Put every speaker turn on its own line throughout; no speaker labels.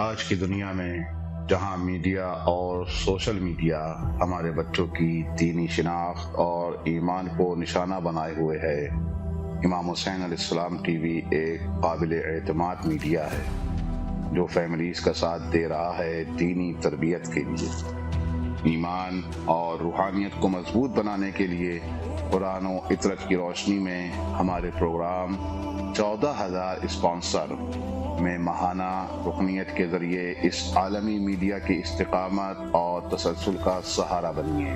آج کی دنیا میں جہاں میڈیا اور سوشل میڈیا ہمارے بچوں کی دینی شناخت اور ایمان کو نشانہ بنائے ہوئے ہے، امام حسین علیہ السلام ٹی وی ایک قابل اعتماد میڈیا ہے جو فیملیز کا ساتھ دے رہا ہے دینی تربیت کے لیے، ایمان اور روحانیت کو مضبوط بنانے کے لیے۔ قرآن و عطرت کی روشنی میں ہمارے پروگرام 14,000 اسپانسر میں ماہانہ رکنیت کے ذریعے اس عالمی میڈیا کی استقامت اور تسلسل کا سہارا بنیے۔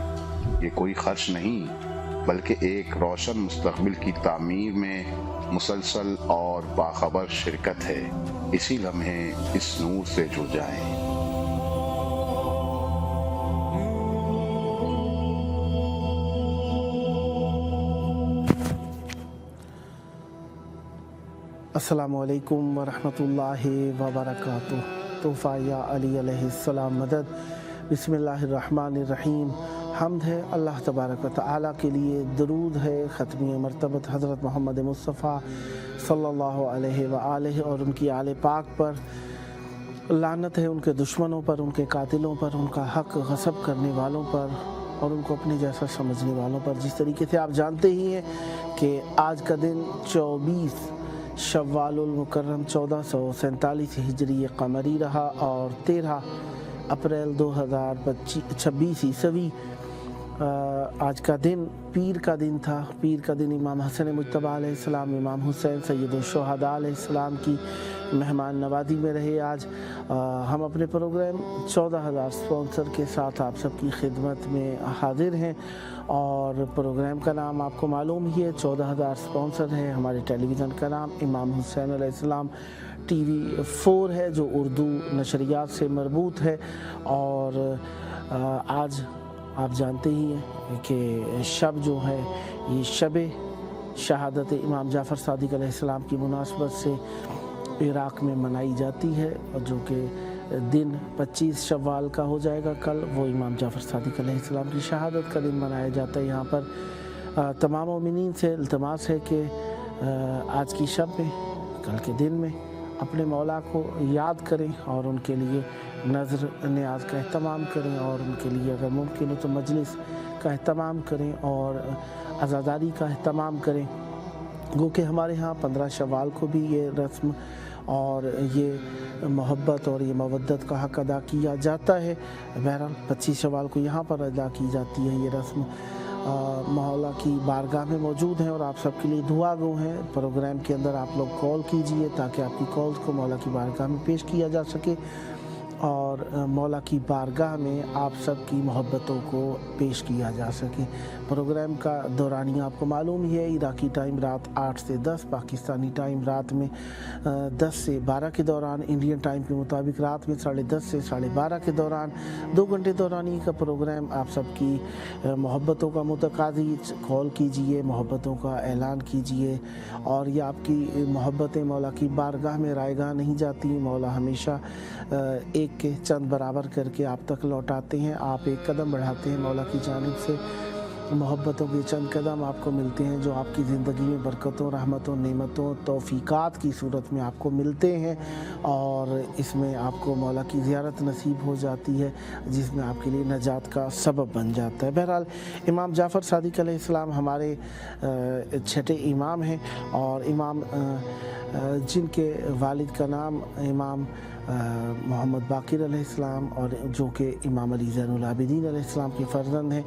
یہ کوئی خرچ نہیں بلکہ ایک روشن مستقبل کی تعمیر میں مسلسل اور باخبر شرکت ہے۔ اسی لمحے اس نور سے جڑ جائیں۔
السلام علیکم ورحمۃ اللہ وبرکاتہ۔ تحفہ یا علی علیہ السلام مدد۔ بسم اللہ الرحمن الرحیم۔ حمد ہے اللہ تبارک و تعالیٰ کے لیے، درود ہے ختمی مرتبت حضرت محمد مصطفیٰ صلی اللہ علیہ وآلہ اور ان کی آل پاک پر، لعنت ہے ان کے دشمنوں پر، ان کے قاتلوں پر، ان کا حق غصب کرنے والوں پر اور ان کو اپنے جیسا سمجھنے والوں پر۔ جس طریقے سے آپ جانتے ہی ہیں کہ آج کا دن 24 شوال المکرم 1447 ہجری قمری رہا اور 13 اپریل 2026 عیسوی آج کا دن پیر کا دن تھا۔ پیر کا دن امام حسن مجتبیٰ علیہ السلام، امام حسین سید الشہداء علیہ السلام کی مہمان نوازی میں رہے۔ آج ہم اپنے پروگرام 14,000 اسپانسر کے ساتھ آپ سب کی خدمت میں حاضر ہیں اور پروگرام کا نام آپ کو معلوم ہی ہے، 14,000 اسپانسر ہے۔ ہمارے ٹیلی ویژن کا نام امام حسین علیہ السلام ٹی وی 4 ہے جو اردو نشریات سے مربوط ہے، اور آج آپ جانتے ہی ہیں کہ شب جو ہے یہ شب شہادت امام جعفر صادق علیہ السلام کی مناسبت سے عراق میں منائی جاتی ہے، اور جو کہ دن 25 شوال کا ہو جائے گا کل، وہ امام جعفر صادق علیہ السلام کی شہادت کا دن منایا جاتا ہے۔ یہاں پر تمام مومنین سے التماس ہے کہ آج کی شب میں، کل کے دن میں اپنے مولا کو یاد کریں اور ان کے لیے نظر نیاز کا اہتمام کریں، اور ان کے لیے اگر ممکن ہو تو مجلس کا اہتمام کریں اور عزاداری کا اہتمام کریں۔ گو کہ ہمارے ہاں 15 شوال کو بھی یہ رسم اور یہ محبت اور یہ مودت کا حق ادا کیا جاتا ہے۔ بہرحال 25 شوال کو یہاں پر ادا کی جاتی ہے یہ رسم۔ مولا کی بارگاہ میں موجود ہیں اور آپ سب کے لیے دعا گو ہیں۔ پروگرام کے اندر آپ لوگ کال کیجئے تاکہ آپ کی کالز کو مولا کی بارگاہ میں پیش کیا جا سکے اور مولا کی بارگاہ میں آپ سب کی محبتوں کو پیش کیا جا سکے۔ پروگرام کا دورانیہ آپ کو معلوم ہی ہے، عراقی ٹائم رات 8 سے 10، پاکستانی ٹائم رات میں 10 سے 12 کے دوران، انڈین ٹائم کے مطابق رات میں 10:30 سے 12:30 کے دوران 2 گھنٹے دورانیہ کا پروگرام آپ سب کی محبتوں کا متقاضی۔ کال کیجئے، محبتوں کا اعلان کیجئے، اور یہ آپ کی محبتیں مولا کی بارگاہ میں رائے گاہ نہیں جاتی۔ مولا ہمیشہ ایک کے چند برابر کر کے آپ تک لوٹاتے ہیں۔ آپ ایک قدم بڑھاتے ہیں مولا کی جانب سے، محبتوں کے چند قدم آپ کو ملتے ہیں جو آپ کی زندگی میں برکتوں، رحمتوں، نعمتوں، توفیقات کی صورت میں آپ کو ملتے ہیں، اور اس میں آپ کو مولا کی زیارت نصیب ہو جاتی ہے جس میں آپ کے لیے نجات کا سبب بن جاتا ہے۔ بہرحال امام جعفر صادق علیہ السلام ہمارے چھٹے امام ہیں، اور امام جن کے والد کا نام امام محمد باقر علیہ السلام اور جو کہ امام علی زین العابدین علیہ السلام کے فرزند ہیں۔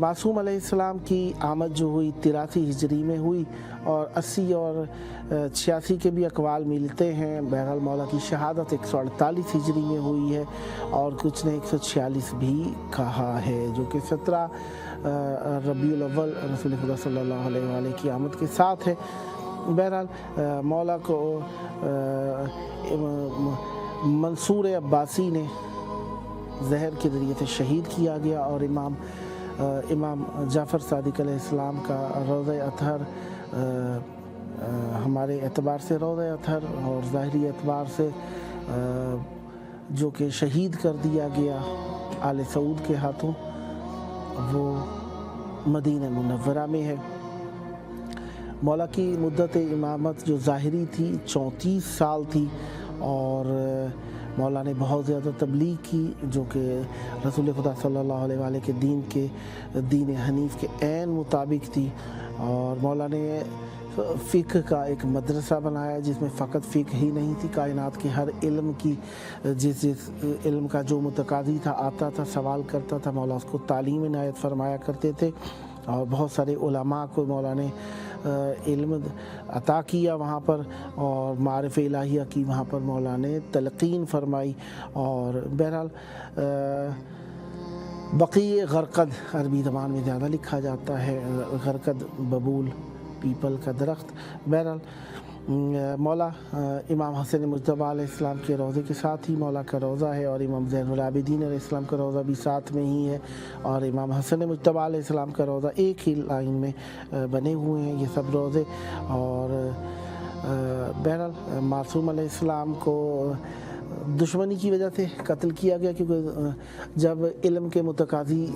معصوم علیہ السلام کی آمد جو ہوئی 83 ہجری میں ہوئی، اور 80 اور 86 کے بھی اقوال ملتے ہیں۔ بہرحال مولا کی شہادت 148 ہجری میں ہوئی ہے، اور کچھ نے 146 بھی کہا ہے، جو کہ 17 ربیع الاول رسول خدا صلی اللہ علیہ وآلہ کی آمد کے ساتھ ہے۔ بہرحال مولا کو منصور عباسی نے زہر کے ذریعے سے شہید کیا گیا، اور امام جعفر صادق علیہ السلام کا روضہ اطہر ہمارے اعتبار سے روضہ اطہر اور ظاہری اعتبار سے جو کہ شہید کر دیا گیا آل سعود کے ہاتھوں، وہ مدینہ منورہ میں ہے۔ مولا کی مدت امامت جو ظاہری تھی 34 سال تھی، اور مولا نے بہت زیادہ تبلیغ کی جو کہ رسول خدا صلی اللہ علیہ وآلہ کے دین حنیف کے عین مطابق تھی، اور مولا نے فقہ کا ایک مدرسہ بنایا جس میں فقط فقہ ہی نہیں تھی، کائنات کے ہر علم کی جس علم کا جو متقاضی تھا آتا تھا، سوال کرتا تھا، مولا اس کو تعلیم عنایت فرمایا کرتے تھے، اور بہت سارے علماء کو مولا نے علم عطا کیا وہاں پر، اور معارف الہیہ کی وہاں پر مولا نے تلقین فرمائی۔ اور بہرحال بقیع غرقد عربی زبان میں زیادہ لکھا جاتا ہے، غرقد ببول پیپل کا درخت۔ بہرحال مولا امام حسن مجتبیٰ علیہ السلام کے روضے کے ساتھ ہی مولا کا روضہ ہے، اور امام زین العابدین علیہ السلام کا روضہ بھی ساتھ میں ہی ہے، اور امام حسن مجتبیٰ علیہ السلام کا روضہ ایک ہی لائن میں بنے ہوئے ہیں یہ سب روضے۔ اور بہرحال معصوم علیہ السلام کو دشمنی کی وجہ سے قتل کیا گیا، کیونکہ جب علم کے متقاضی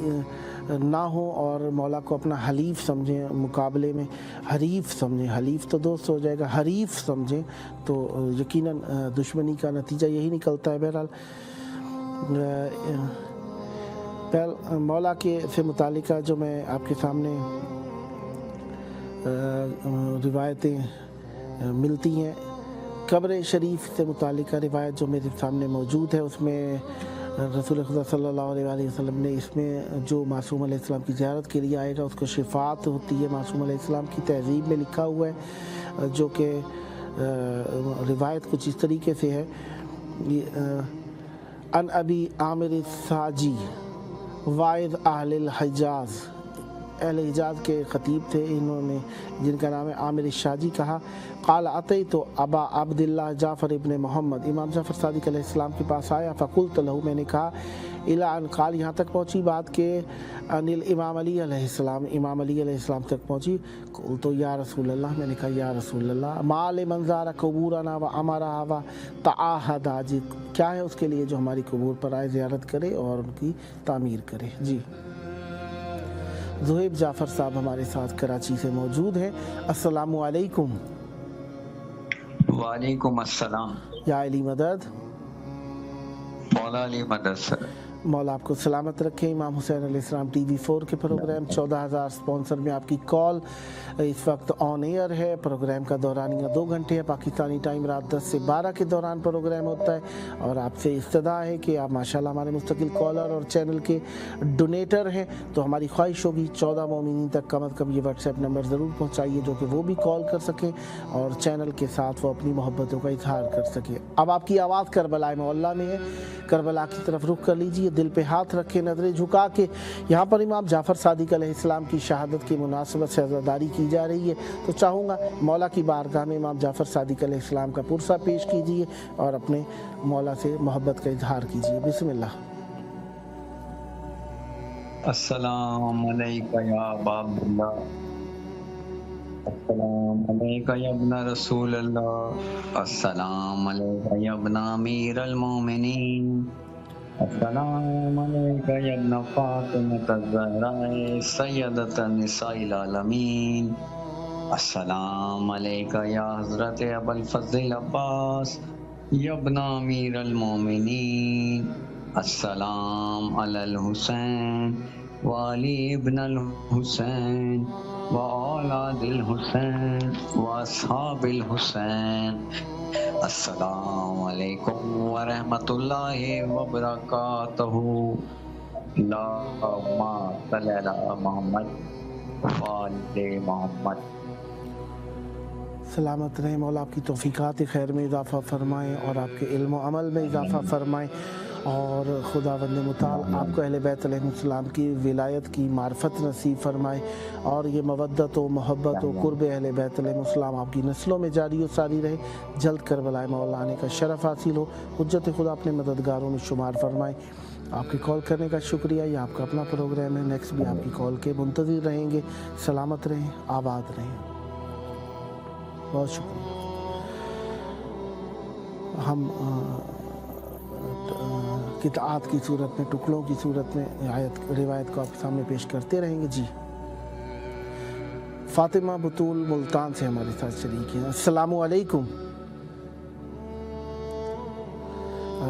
نہ ہوں اور مولا کو اپنا حلیف سمجھیں، مقابلے میں حریف سمجھیں، حلیف تو دوست ہو جائے گا، حریف سمجھیں تو یقیناً دشمنی کا نتیجہ یہی نکلتا ہے۔ بہرحال مولا کے سے متعلقہ جو میں آپ کے سامنے روایتیں ملتی ہیں، قبر شریف سے متعلقہ روایت جو میرے سامنے موجود ہے، اس میں رسول خدا صلی اللہ علیہ وآلہ وسلم نے اس میں جو معصوم علیہ السلام کی زیارت کے لیے آئے گا اس کو شفاعت ہوتی ہے، معصوم علیہ السلام کی تہذیب میں لکھا ہوا ہے، جو کہ روایت کچھ اس طریقے سے ہے۔ ان ابی عامر الساجی واعظ اہل الحجاز، اہل حجاز کے خطیب تھے، انہوں نے جن کا نام ہے عامر الشاجی کہا، قال اتیت ابا عبداللہ جعفر ابن محمد، امام جعفر صادق علیہ السلام کے پاس آیا، فقلت له، میں نے کہا، الی ان قال، یہاں تک پہنچی بات کہ ان الامام علی علیہ السلام، امام علی علیہ السلام تک پہنچی، قلت یا رسول اللہ، میں نے کہا یا رسول اللہ، ما لمن زار قبورنا وامرها وتعاهد، کیا ہے اس کے لیے جو ہماری قبور پر آئے، زیارت کرے اور ان کی تعمیر کرے۔ جی زہیب جعفر صاحب ہمارے ساتھ کراچی سے موجود ہیں۔ السلام علیکم۔
وعلیکم السلام۔
یا علی مدد،
مولا علی مدد سر۔
مولا آپ کو سلامت رکھے۔ امام حسین علیہ السلام ٹی وی 4 کے پروگرام 14,000 سپانسر میں آپ کی کال اس وقت آن ایئر ہے۔ پروگرام کا دورانیہ 2 گھنٹے ہے، پاکستانی ٹائم رات 10 سے 12 کے دوران پروگرام ہوتا ہے، اور آپ سے استدعا ہے کہ آپ ماشاءاللہ ہمارے مستقل کالر اور چینل کے ڈونیٹر ہیں، تو ہماری خواہش ہوگی 14 مومنین تک کم از کم یہ واٹس ایپ نمبر ضرور پہنچائیے جو کہ وہ بھی کال کر سکیں اور چینل کے ساتھ وہ اپنی محبتوں کا اظہار کر سکیں۔ اب آپ کی آواز کربلا معلیٰ میں ہے، کربلا کی طرف رخ کر لیجیے، دل پہ ہاتھ رکھے، نظریں جھکا کے۔ یہاں پر امام جعفر صادق علیہ السلام کی شہادت کی مناسبت سے عزاداری کی جا رہی ہے، تو چاہوں گا مولا کی بارگاہ میں امام جعفر صادق علیہ السلام کا پرسہ پیش کیجیے اور اپنے مولا سے محبت کا اظہار کیجیے۔ بسم اللہ۔
السلام علیکہ یا ابا عبداللہ، السلام علیکہ یا ابن رسول اللہ، السلام علیکہ یا ابن امیر المومنین، السلام علیکہ یا ابن فاطمہ الزہراء سیدۃ نساء العالمین، السلام علیکہ یا حضرت ابو الفضل عباس یا ابن امیر المومنین، السلام علی الحسین وعلی ابن الحسین وأولاد الحسین واصحاب الحسین، السلام علیکم ورحمۃ اللہ وبرکاتہ، اللہم صلی علی محمد وآل محمد۔
سلامت رہیں، مولا آپ کی توفیقات خیر میں اضافہ فرمائیں اور آپ کے علم و عمل میں اضافہ فرمائیں، اور خداوند متعال آپ کو اہل بیت علیہ السلام کی ولایت کی معرفت نصیب فرمائے، اور یہ مودت و محبت و قرب اہل بیت علیہ السلام آپ کی نسلوں میں جاری و ساری رہے، جلد کربلا مولا آنے کا شرف حاصل ہو، حجت خدا اپنے مددگاروں میں شمار فرمائے۔ آپ کے کال کرنے کا شکریہ، یہ آپ کا اپنا پروگرام ہے، نیکسٹ بھی آپ کی کال کے منتظر رہیں گے۔ سلامت رہیں، آباد رہیں، بہت شکریہ۔ ہم قطعات کی صورت میں، ٹکڑوں کی صورت میں روایت کو آپ کے سامنے پیش کرتے رہیں گے۔ جی فاطمہ بطول ملتان سے ہمارے ساتھ شریک ہیں۔ السلام علیکم۔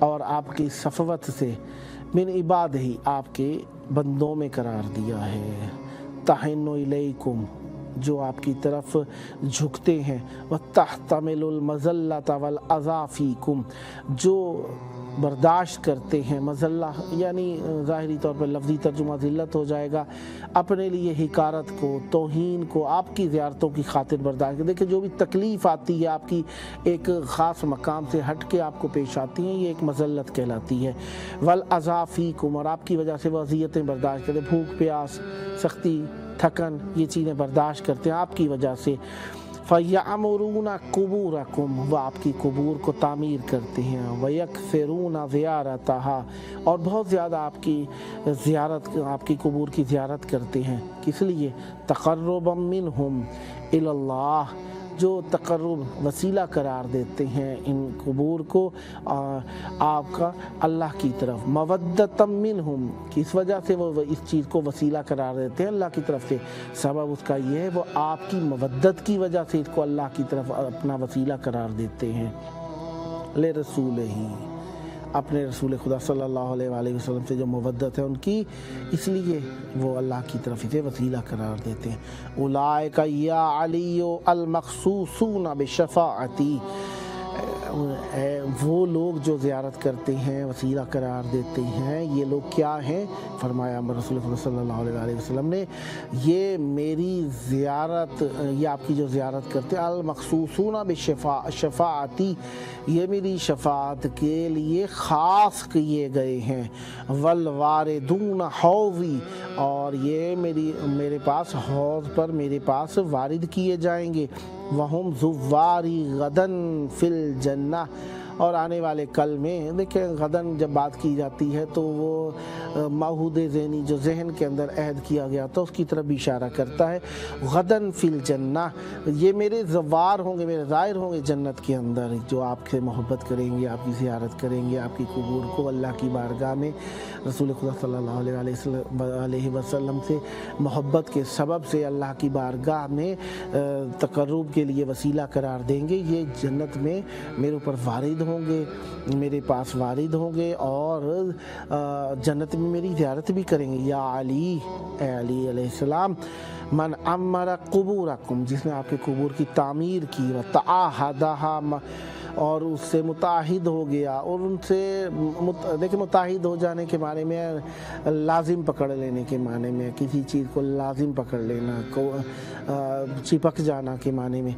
اور آپ کی صفوت سے من عباد ہی آپ کے بندوں میں قرار دیا ہے، تحن الیکم جو آپ کی طرف جھکتے ہیں، وتحتمل المذلۃ والاذی فیکم جو برداشت کرتے ہیں، مذلہ یعنی ظاہری طور پر لفظی ترجمہ ذلت ہو جائے گا، اپنے لیے حقارت کو، توہین کو آپ کی زیارتوں کی خاطر برداشت کرتے۔ دیکھیں جو بھی تکلیف آتی ہے آپ کی ایک خاص مقام سے ہٹ کے آپ کو پیش آتی ہیں، یہ ایک مذلت کہلاتی ہے۔ والاذی فیکم اور آپ کی وجہ سے وہ اذیتیں برداشت کرتے، بھوک پیاس، سختی، تھکن، یہ چیزیں برداشت کرتے ہیں آپ کی وجہ سے۔ فَيَعْمُرُونَ قُبُورَكُمْ وہ آپ کی قبور کو تعمیر کرتے ہیں، وَيَكْثِرُونَ زِيَارَتَهَا اور بہت زیادہ آپ کی قبور کی زیارت کرتے ہیں، کس لیے؟ تقربا منہم الی اللہ جو تقرب وسیلہ قرار دیتے ہیں ان قبور کو آپ کا اللہ کی طرف، مودۃ منہم کس وجہ سے وہ اس چیز کو وسیلہ قرار دیتے ہیں اللہ کی طرف سے، سبب اس کا یہ ہے وہ آپ کی مودت کی وجہ سے اس کو اللہ کی طرف اپنا وسیلہ قرار دیتے ہیں، لے رسول ہی اپنے رسول خدا صلی اللہ علیہ وآلہ وسلم سے جو مودت ہے ان کی، اس لیے وہ اللہ کی طرف اسے وسیلہ قرار دیتے ہیں۔ اولئک یا علی المخصوصون بشفاعتی وہ لوگ جو زیارت کرتے ہیں، وسیلہ قرار دیتے ہیں، یہ لوگ کیا ہیں؟ فرمایا رسول اللہ صلی اللہ علیہ وآلہ وسلم نے، یہ میری زیارت، یہ آپ کی جو زیارت کرتے ہیں، المخصوصون بشفاعتی یہ میری شفاعت کے لیے خاص کیے گئے ہیں، والواردون حوضی اور یہ میرے پاس حوض پر میرے پاس وارد کیے جائیں گے، وہم زواری غدن فی الجنہ اور آنے والے کل میں۔ دیکھیں غدن جب بات کی جاتی ہے تو وہ معہود ذہنی جو ذہن کے اندر عہد کیا گیا تو اس کی طرف بھی اشارہ کرتا ہے، غدن فی الجنہ یہ میرے زوار ہوں گے، میرے زائر ہوں گے جنت کے اندر، جو آپ سے محبت کریں گے، آپ کی زیارت کریں گے، آپ کی قبور کو اللہ کی بارگاہ میں رسول خدا صلی اللہ علیہ وسلم سے محبت کے سبب سے اللہ کی بارگاہ میں تقرب کے لیے وسیلہ قرار دیں گے، یہ جنت میں میرے اوپر وارد ہوں گے، میرے پاس وارد ہوں گے اور جنت میں میری زیارت بھی کریں گے۔ یا علی اے علی علیہ السلام، من عمر قبورکم جس نے آپ کے قبور کی تعمیر کی، وتعاہدہا اور اس سے متعہد ہو گیا، اور ان سے دیکھیں متعہد ہو جانے کے معنی میں لازم پکڑ لینے کے معنی میں، کسی چیز کو لازم پکڑ لینا، چپک جانا کے معنی میں۔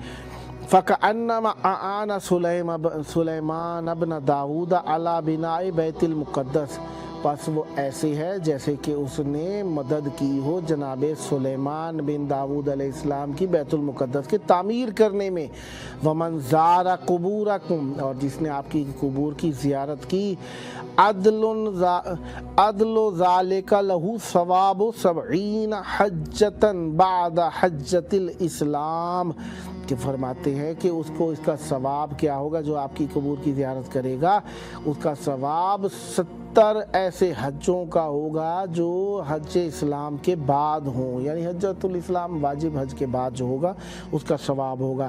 فَكَأَنَّمَا أَعَانَ سُلَيْمَانَ ابْنَ داؤد عَلَى بِنَاءِ بَيْتِ الْمُقَدَّس پس وہ ایسے ہے جیسے کہ اس نے مدد کی ہو جناب سلیمان بن داؤد علیہ السلام کی بیت المقدس کی تعمیر کرنے میں۔ وَمَنْ زَارَ قُبُورَكُمْ اور جس نے آپ کی قبور کی زیارت کی، عدل ذالک لہو ثواب 70 حجتاً بعد حجت الاسلام کہ فرماتے ہیں کہ اس کو اس کا ثواب کیا ہوگا، جو آپ کی قبور کی زیارت کرے گا اس کا ثواب 70 ایسے حجوں کا ہوگا جو حج اسلام کے بعد ہوں، یعنی حجۃ الاسلام واجب حج کے بعد جو ہوگا اس کا ثواب ہوگا۔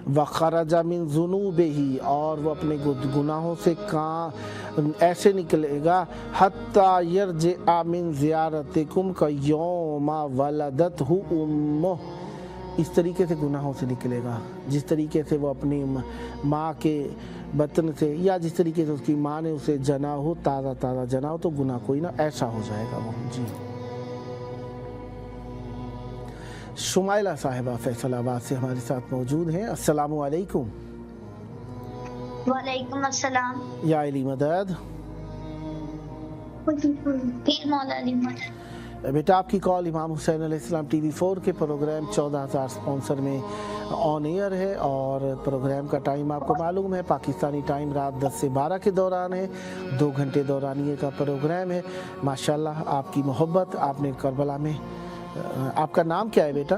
وَخَرَجَ مِن ذُنُوبِهِ اور وہ اپنے گناہوں سے ایسے نکلے گا، حَتَّى يَرْجِعَ مِن زِيَارَتِكُمْ كَيَوْمَ وَلَدَتْهُ أُمُّهُ اس طریقے سے گناہوں سے نکلے گا جس طریقے سے وہ اپنی ماں کے بطن سے، یا جس طریقے سے اس کی ماں نے اسے جنا ہو، تازہ جنا ہو، تو گناہ کوئی نہ ایسا ہو جائے گا وہ۔ جی شمائلہ صاحبہ فیصل آباد سے ہمارے ساتھ موجود ہیں۔ السلام علیکم۔
وعلیکم السلام۔
یا علی مدد۔
پیر مولا علی مدد۔
بیٹا آپ کی کال امام حسین علیہ السلام ٹی وی 4 کے پروگرام 14,000 سپانسر میں آن ایئر ہے، اور پروگرام کا ٹائم آپ کو معلوم ہے، پاکستانی ٹائم رات 10 سے 12 کے دوران ہے، 2 گھنٹے دورانیے کا پروگرام ہے۔ ماشاءاللہ آپ کی محبت، آپ نے کربلا میں، آپ کا نام کیا ہے بیٹا؟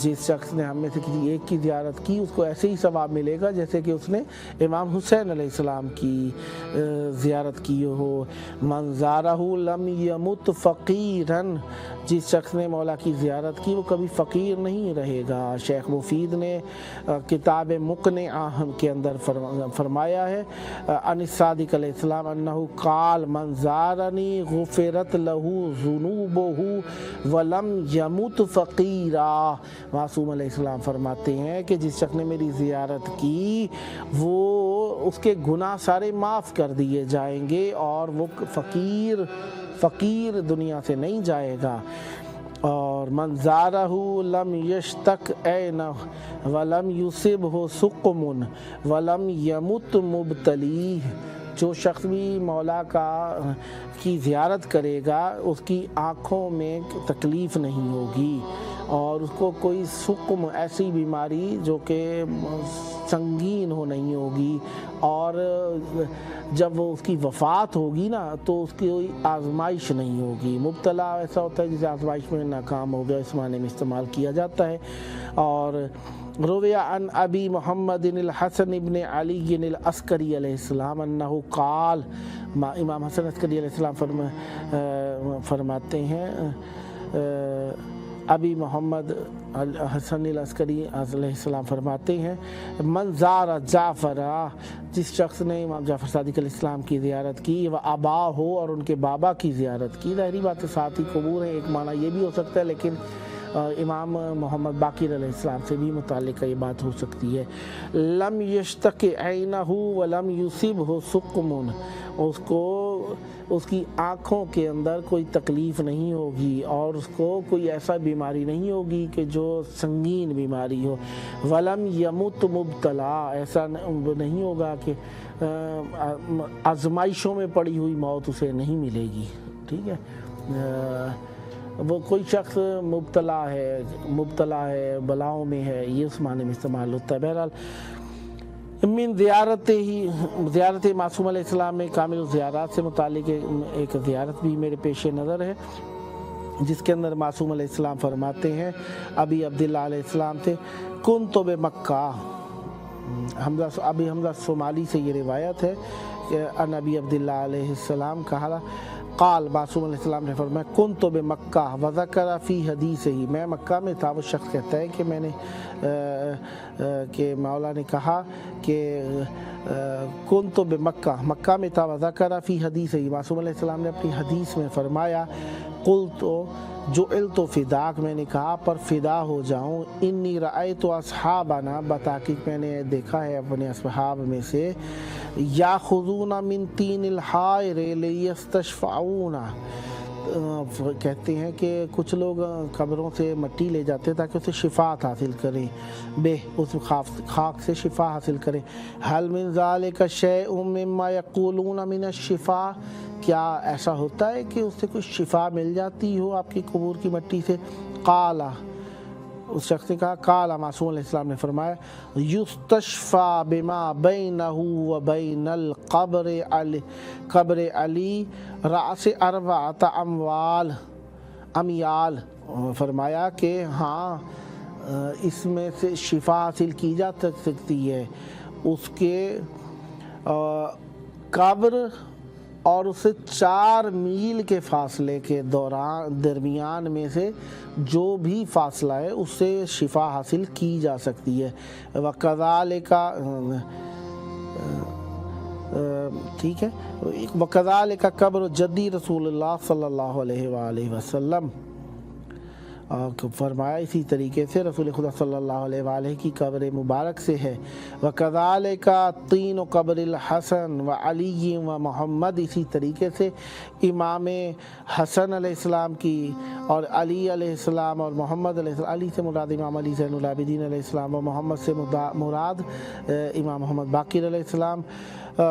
جس شخص نے ہم میں سے کسی ایک کی زیارت کی اس کو ایسے ہی ثواب ملے گا جیسے کہ اس نے امام حسین علیہ السلام کی زیارت کی ہو۔ من زارہ لم یمت فقیرن، جس شخص نے مولا کی زیارت کی وہ کبھی فقیر نہیں رہے گا۔ شیخ مفید نے کتاب مقنعہ کے اندر فرمایا ہے ان الصادق علیہ السلام انہ قال من زارنی غفرت لہ ذنوبہ ولم یمت فقیرا۔ معصوم علیہ السلام فرماتے ہیں کہ جس شخص نے میری زیارت کی وہ اس کے گناہ سارے معاف کر دیے جائیں گے اور وہ فقیر دنیا سے نہیں جائے گا۔ اور من زارہ لم یشتک عینہ ولم یصبہ سقم ولم یمت مبتلیہ، جو شخص بھی مولا کی زیارت کرے گا اس کی آنکھوں میں تکلیف نہیں ہوگی اور اس کو کوئی سقم ایسی بیماری جو کہ سنگین ہو نہیں ہوگی، اور جب وہ اس کی وفات ہوگی نا تو اس کی کوئی آزمائش نہیں ہوگی۔ مبتلا ایسا ہوتا ہے جسے آزمائش میں ناکام ہو گیا، اس معنی میں استعمال کیا جاتا ہے۔ اور رویہ عن ابی محمد الحسن ابن علی العسکری علیہ السلام انہ قال، امام حسن عسکری علیہ السلام فرماتے ہیں، ابی محمد حسن العسکری علیہ السلام فرماتے ہیں من زار جعفر، جس شخص نے امام جعفر صادق علیہ السلام کی زیارت کی و ابا ہو اور ان کے بابا کی زیارت کی، ظاہری بات ہے ساتھ ہی قبور ہے، ایک معنی یہ بھی ہو سکتا ہے لیکن امام محمد باقر علیہ السلام سے بھی متعلقہ یہ بات ہو سکتی ہے۔ لم یشتق عینہ ولم یصبہ سقم، اس کو اس کی آنکھوں کے اندر کوئی تکلیف نہیں ہوگی اور اس کو کوئی ایسا بیماری نہیں ہوگی کہ جو سنگین بیماری ہو۔ ولم یمت مبتلا، ایسا نہیں ہوگا کہ آزمائشوں میں پڑی ہوئی موت اسے نہیں ملے گی، ٹھیک ہے۔ وہ کوئی شخص مبتلا ہے بلاؤں میں ہے، یہ اس معنی میں استعمال ہوتا ہے۔ بہرحال من زیارت معصوم علیہ السلام میں کامل الزیارات سے متعلق ایک زیارت بھی میرے پیش نظر ہے جس کے اندر معصوم علیہ السلام فرماتے ہیں ابی عبداللہ علیہ السلام سے کنت بمکہ، ابی حمزہ صومالی سے یہ روایت ہے کہ ان ابی عبداللہ علیہ السلام کہا قال، معصوم علیہ السلام نے فرمایا کنت بمکہ وذکر فی حدیث ہی، میں مکہ میں تھا۔ وہ شخص کہتا ہے کہ میں نے کہ مولا نے کہا کہ کنت بمکہ، مکہ میں تھا، وذکر فی حدیث ہی، معصوم علیہ السلام نے اپنی حدیث میں فرمایا قلت جعلت فداک، میں نے کہا پر فدا ہو جاؤں، انی رأیت اصحابنا، بتحقیق میں نے دیکھا ہے اپنے اصحاب میں سے یاخذون من تین الحائر لیستشفعون، کہتے ہیں کہ کچھ لوگ قبروں سے مٹی لے جاتے ہیں تاکہ اسے شفاعت حاصل کریں، اس خاک سے شفا حاصل کریں۔ حل من ذالک شیء مما یقولون من الشفاء، کیا ایسا ہوتا ہے کہ اس سے کچھ شفا مل جاتی ہو آپ کی قبور کی مٹی سے؟ قال، اس شخص نے کہا قال، معصوم علیہ السلام نے فرمایا یستشفا بما بینہ و بین القبر علی رأس اربعۃ امیال، فرمایا کہ ہاں اس میں سے شفا حاصل کی جا سکتی ہے اس کے قبر اور اسے 4 میل کے فاصلے کے درمیان میں سے جو بھی فاصلہ ہے اس سے شفا حاصل کی جا سکتی ہے۔ وَكَذَلِكَ، ٹھیک ہے، وَكَذَلِكَ قبر جدی رسول اللہ صلی اللہ علیہ وآلہ وسلم، فرمایا اسی طریقے سے رسول خدا صلی اللہ علیہ وآلہ کی قبر مبارک سے ہے۔ وَكَذَلِكَ طِينُ قبر الحسن وعلی ومحمد، اسی طریقے سے امام حسن علیہ السلام کی اور علی علیہ السلام اور محمد علیہ السلام، علی سے مراد امام علی زین العابدین علیہ السلام اور محمد سے مراد امام محمد باقر علیہ السلام۔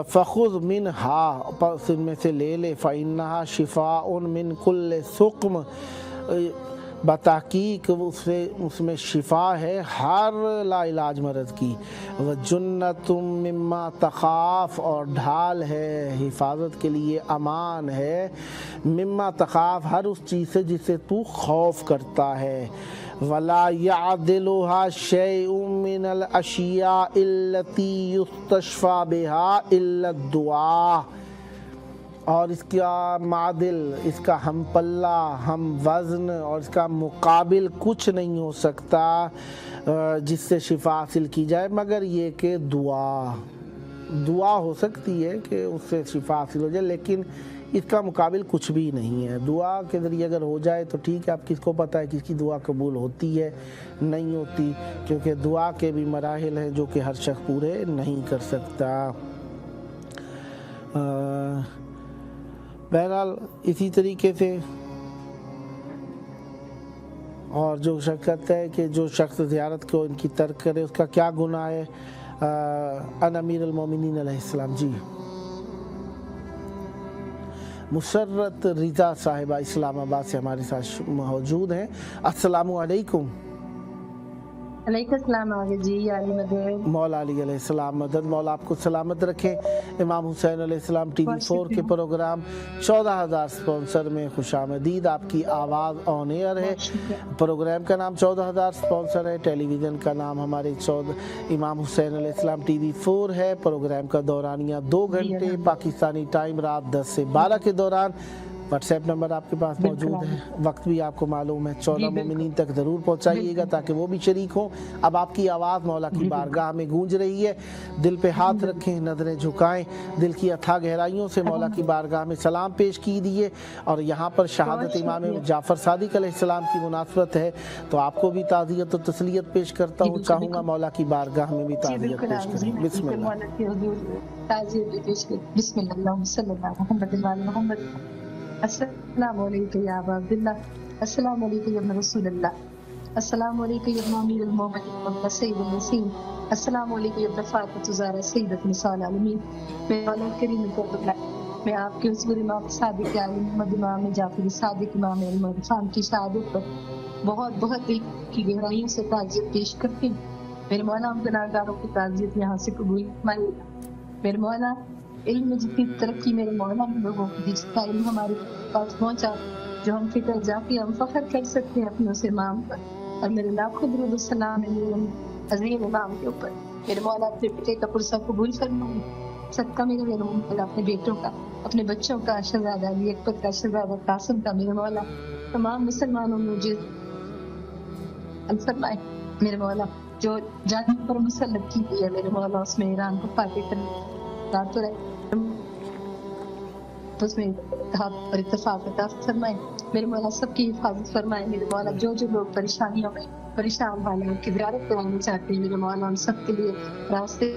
فخذ منہا، پس ان میں سے لے لے، فإنہا شفاء من کل سقم، بتحقیق اس میں شفا ہے ہر لا علاج مرض کی۔ وجنت مما تخاف، اور ڈھال ہے حفاظت کے لیے، امان ہے، مما تخاف، ہر اس چیز سے جس سے تو خوف کرتا ہے۔ ولا يعدلها شيء من الاشياء التي يستشفى بها الا الدعاء، اور اس کا معادل، اس کا ہم پلہ، ہم وزن اور اس کا مقابل کچھ نہیں ہو سکتا جس سے شفا حاصل کی جائے مگر یہ کہ دعا ہو سکتی ہے کہ اس سے شفا حاصل ہو جائے، لیکن اس کا مقابل کچھ بھی نہیں ہے۔ دعا کے ذریعے اگر ہو جائے تو ٹھیک ہے، اب کس کو پتہ ہے کس کی دعا قبول ہوتی ہے نہیں ہوتی، کیونکہ دعا کے بھی مراحل ہیں جو کہ ہر شخص پورے نہیں کر سکتا۔ بہرحال اسی طریقے سے اور جو شخص کہتا ہے کہ جو شخص زیارت کو ان کی ترک کرے اس کا کیا گناہ ہے، ان امیر المومنین علیہ السلام۔ جی مسرت رضا صاحبہ اسلام آباد سے ہمارے ساتھ موجود ہیں۔ السلام علیکم۔
علیکم السلام آگے جی، علی مدد،
مولا علی علیہ السلام مدد، مولا آپ کو سلامت رکھیں۔ امام حسین علیہ السلام ٹی وی 4 کے پروگرام 14,000 سپانسر میں خوش آمدید، آپ کی آواز آن ایئر ہے۔ پروگرام کا نام 14,000 سپانسر ہے، ٹیلی ویژن کا نام ہمارے امام حسین علیہ السلام ٹی وی 4 ہے۔ پروگرام کا دورانیہ 2 گھنٹے پاکستانی ٹائم رات 10 سے 12 کے دوران۔ واٹس ایپ نمبر آپ کے پاس موجود ہے، وقت بھی آپ کو معلوم ہے، 14 مومنین تک ضرور پہنچائیے گا تاکہ وہ بھی شریک ہوں۔ اب آپ کی آواز مولا کی بارگاہ میں گونج رہی ہے، دل پہ ہاتھ رکھیں، نظریں جھکائیں، دل کی اتھا گہرائیوں سے مولا کی بارگاہ میں سلام پیش کیجیے۔ اور یہاں پر شہادت امام جعفر صادق علیہ السلام کی مناسبت ہے تو آپ کو بھی تعزیت و تسلیت پیش کرتا ہوں، چاہوں گا مولا کی بارگاہ میں بھی تعزیت پیش کریں۔ بسم اللہ۔
بسم اللہ صلی اللہ محمد۔ السلام علیکم یا ابا عبداللہ، السلام علیکم یا ابن رسول اللہ، السلام علیکم یا ابن امیر المومنین و سید النسیم، السلام علیکم یا ابن فاطمہ زہرا سیدۃ نساء العالمین۔ میں مولا کریم میں آپ کے حضور امام صادق عالم محمد امام جعفر صادق امام العرفان کی شہادت پر بہت بہت دل کی گہرائیوں سے تعزیت پیش کرتی ہوں۔ میرے مولا ہم گناہگاروں کی تعزیت یہاں سے قبول فرمائیے گا۔ میرے مولا علم میں جتنی ترقی میرے مولا ہم لوگوں کی، جس کا علم ہمارے پاس پہنچا، جو ہم فکر جا کے ہم فخر کر سکتے ہیں اپنے اس امام پر، اور میرے لاکھوں درود السلام عظیم امام کے اوپر۔ میرے مولا اپنے بیٹے کا پرسہ قبول فرمائے، صدقہ میرے مولا اپنے بیٹوں کا، اپنے بچوں کا، شہزادہ علی اکبر کا، شہزادہ قاسم کا، میرے مولا تمام مسلمانوں میں مجھے فرمائے۔ میرے مولا جو جان پر مسلط کی گئی ہے میرے مولا اس میں ایران کو فاتح کرنا رہے، اس میں اتحاد اور اتفاق عطا فرمائے۔ میرے مولا سب کی حفاظت فرمائے۔ میرے مولا جو لوگ پریشانیوں میں پریشان والوں کی زیارت کرانا چاہتے ہیں، میرے مولا ہم سب کے لیے راستے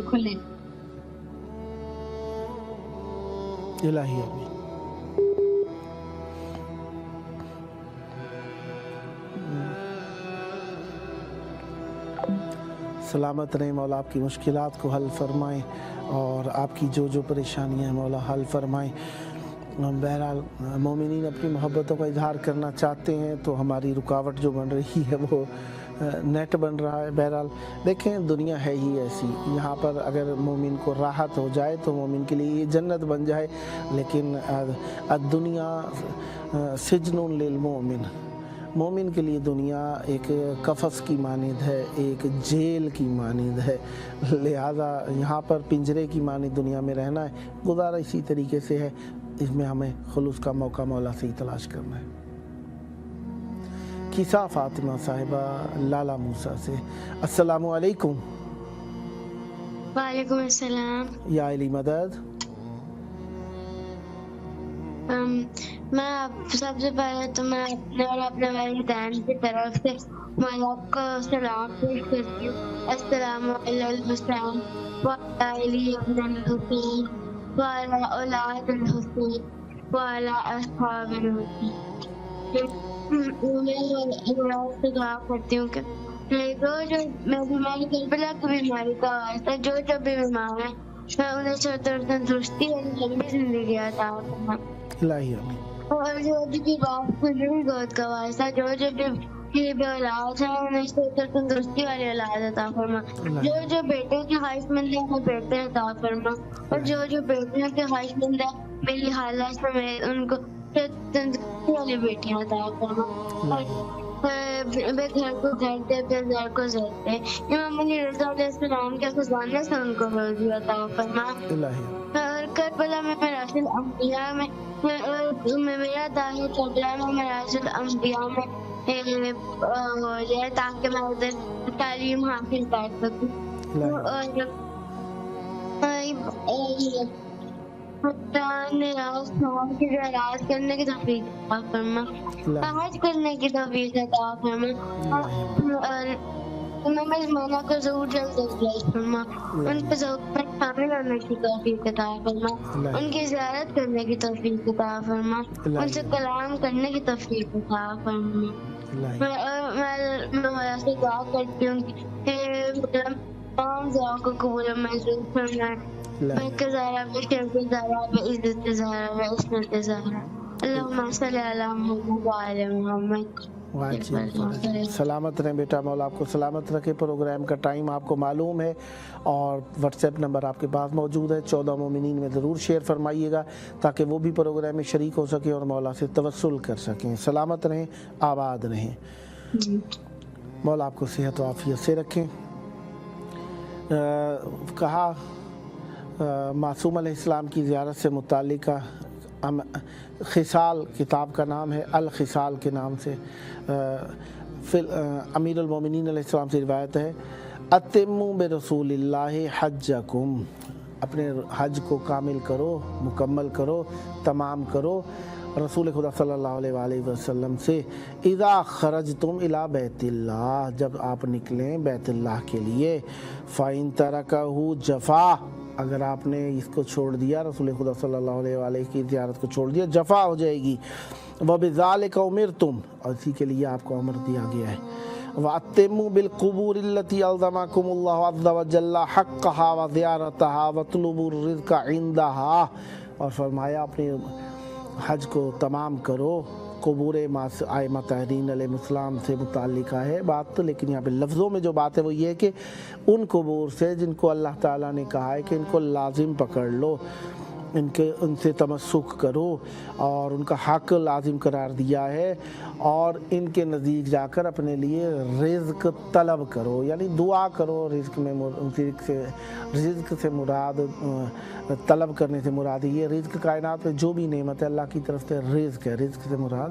کھلے۔
الہی آمین۔ سلامت رہیں، مولا آپ کی مشکلات کو حل فرمائیں اور آپ کی جو پریشانیاں ہیں مولا حل فرمائیں۔ بہرحال مومنین اپنی محبتوں کا اظہار کرنا چاہتے ہیں تو ہماری رکاوٹ جو بن رہی ہے وہ نیٹ بن رہا ہے۔ بہرحال دیکھیں دنیا ہے ہی ایسی، یہاں پر اگر مومن کو راحت ہو جائے تو مومن کے لیے یہ جنت بن جائے، لیکن الدنیا سجن للمؤمن، مومن کے لیے دنیا ایک قفس کی مانند ہے، ایک جیل کی مانند ہے، لہذا یہاں پر پنجرے کی مانند دنیا میں رہنا ہے۔ گزارا اسی طریقے سے ہے، اس میں ہمیں خلوص کا موقع مولا سے ہی تلاش کرنا ہے۔ کیسا فاطمہ صاحبہ لالا موسیٰ سے، السلام علیکم۔
وعلیکم السلام۔
یا علی مدد۔
میں سب سے پہلے تو میں اپنے اور اپنے والدین کی طرف سے مولا کو سلام پیش کرتی ہوں۔ السلام علی الحسین وعلی علی ابن الحسین وعلی اولاد الحسین وعلی اصحاب الحسین۔ میں اللہ سے دعا کرتی ہوں کہ جو میری کربلا کی بیماری کا واسطہ جو بھی بیمار ہیں میں انہیں صحت اور تندرستی اور لمبی زندگی عطا فرمائے۔
الہی آمین۔
اور جو بھی باپ کی گود کا واسطہ جو بھی اولاد ہے انہیں صحت اور تندرستی والی اولاد عطا فرما، جو بیٹے کی خواہش مند ہے انہیں بیٹے عطا فرما، اور جو بیٹیوں کی خواہش مند ہے میری حالات میں ان کو تندرستی والی بیٹیاں عطا فرما، گھر کو گھر دے پھر زر کو زر دے. امام علی رضا علیہ السلام کے خزانے سے ان کو روزی عطا فرما. اور کربلا میں مراج الانبیاء میں میرا داخل کربلا میں مراج الانبیاء میں ہو جائے تاکہ میں ادھر تعلیم حاصل کر سکوں. راز کرنے کی توفیق عطا فرما, حج کرنے کی توفیق عطا فرما. مہمانہ کو ضرور جلد افزائش فرما, ان کو ضرور شامل ہونے کی توفیق عطا فرما, ان کی زیارت کرنے کی توفیق عطا فرما, ان سے کلام کرنے کی توفیق عطا فرما. میں مولا سے دعا کرتی ہوں کہ تمام دعاؤں کو قبول و منظور فرمائے. بحق زہرا بشرف زہرا بعزت زہرا بعصمت زہرا. اللہم صلی علی محمد وعلی محمد.
سلامت رہیں بیٹا, مولا آپ کو سلامت رکھے. پروگرام کا ٹائم آپ کو معلوم ہے اور واٹس ایپ نمبر آپ کے پاس موجود ہے. 14 مومنین میں ضرور شیئر فرمائیے گا تاکہ وہ بھی پروگرام میں شریک ہو سکیں اور مولا سے توسل کر سکیں. سلامت رہیں, آباد رہیں. مولا آپ کو صحت و عافیت سے رکھیں. کہا معصوم علیہ السلام کی زیارت سے متعلقہ خصال کتاب کا نام ہے, الخصال کے نام سے امیر المومنین علیہ السلام سے روایت ہے, اتموا برسول اللہ حجکم, اپنے حج کو کامل کرو, مکمل کرو, تمام کرو رسول خدا صلی اللہ علیہ وآلہ وسلم سے. اذا خرجتم الی بیت اللہ, جب آپ نکلیں بیت اللہ کے لیے. فإن ترکہ جفا, اگر آپ نے اس کو چھوڑ دیا, رسول خدا صلی اللہ علیہ وآلہ کی زیارت کو چھوڑ دیا, جفا ہو جائے گی. وَبِذَالِكَ أُمِرْتُمْ, اور اسی کے لیے آپ کو امر دیا گیا ہے. وَأَتِمُّوا بِالْقُبُورِ الَّتِي أَلْزَمَكُمُ اللَّهُ عَزَّ وَجَلَّ حَقَّهَا وَزِيَارَتَهَا وَاطْلُبُوا الرِّزْقَ عِندَهَا, اور فرمایا اپنے حج کو تمام کرو. قبور ائمہ طاہرین علیہ السلام سے متعلقہ ہے بات, لیکن یہاں پہ لفظوں میں جو بات ہے وہ یہ ہے کہ ان قبور سے جن کو اللہ تعالیٰ نے کہا ہے کہ ان کو لازم پکڑ لو, ان سے تمسک کرو اور ان کا حق لازم قرار دیا ہے, اور ان کے نزدیک جا کر اپنے لیے رزق طلب کرو, یعنی دعا کرو. رزق سے مراد طلب کرنے سے مراد یہ رزق کائنات میں جو بھی نعمت ہے اللہ کی طرف سے رزق ہے. رزق سے مراد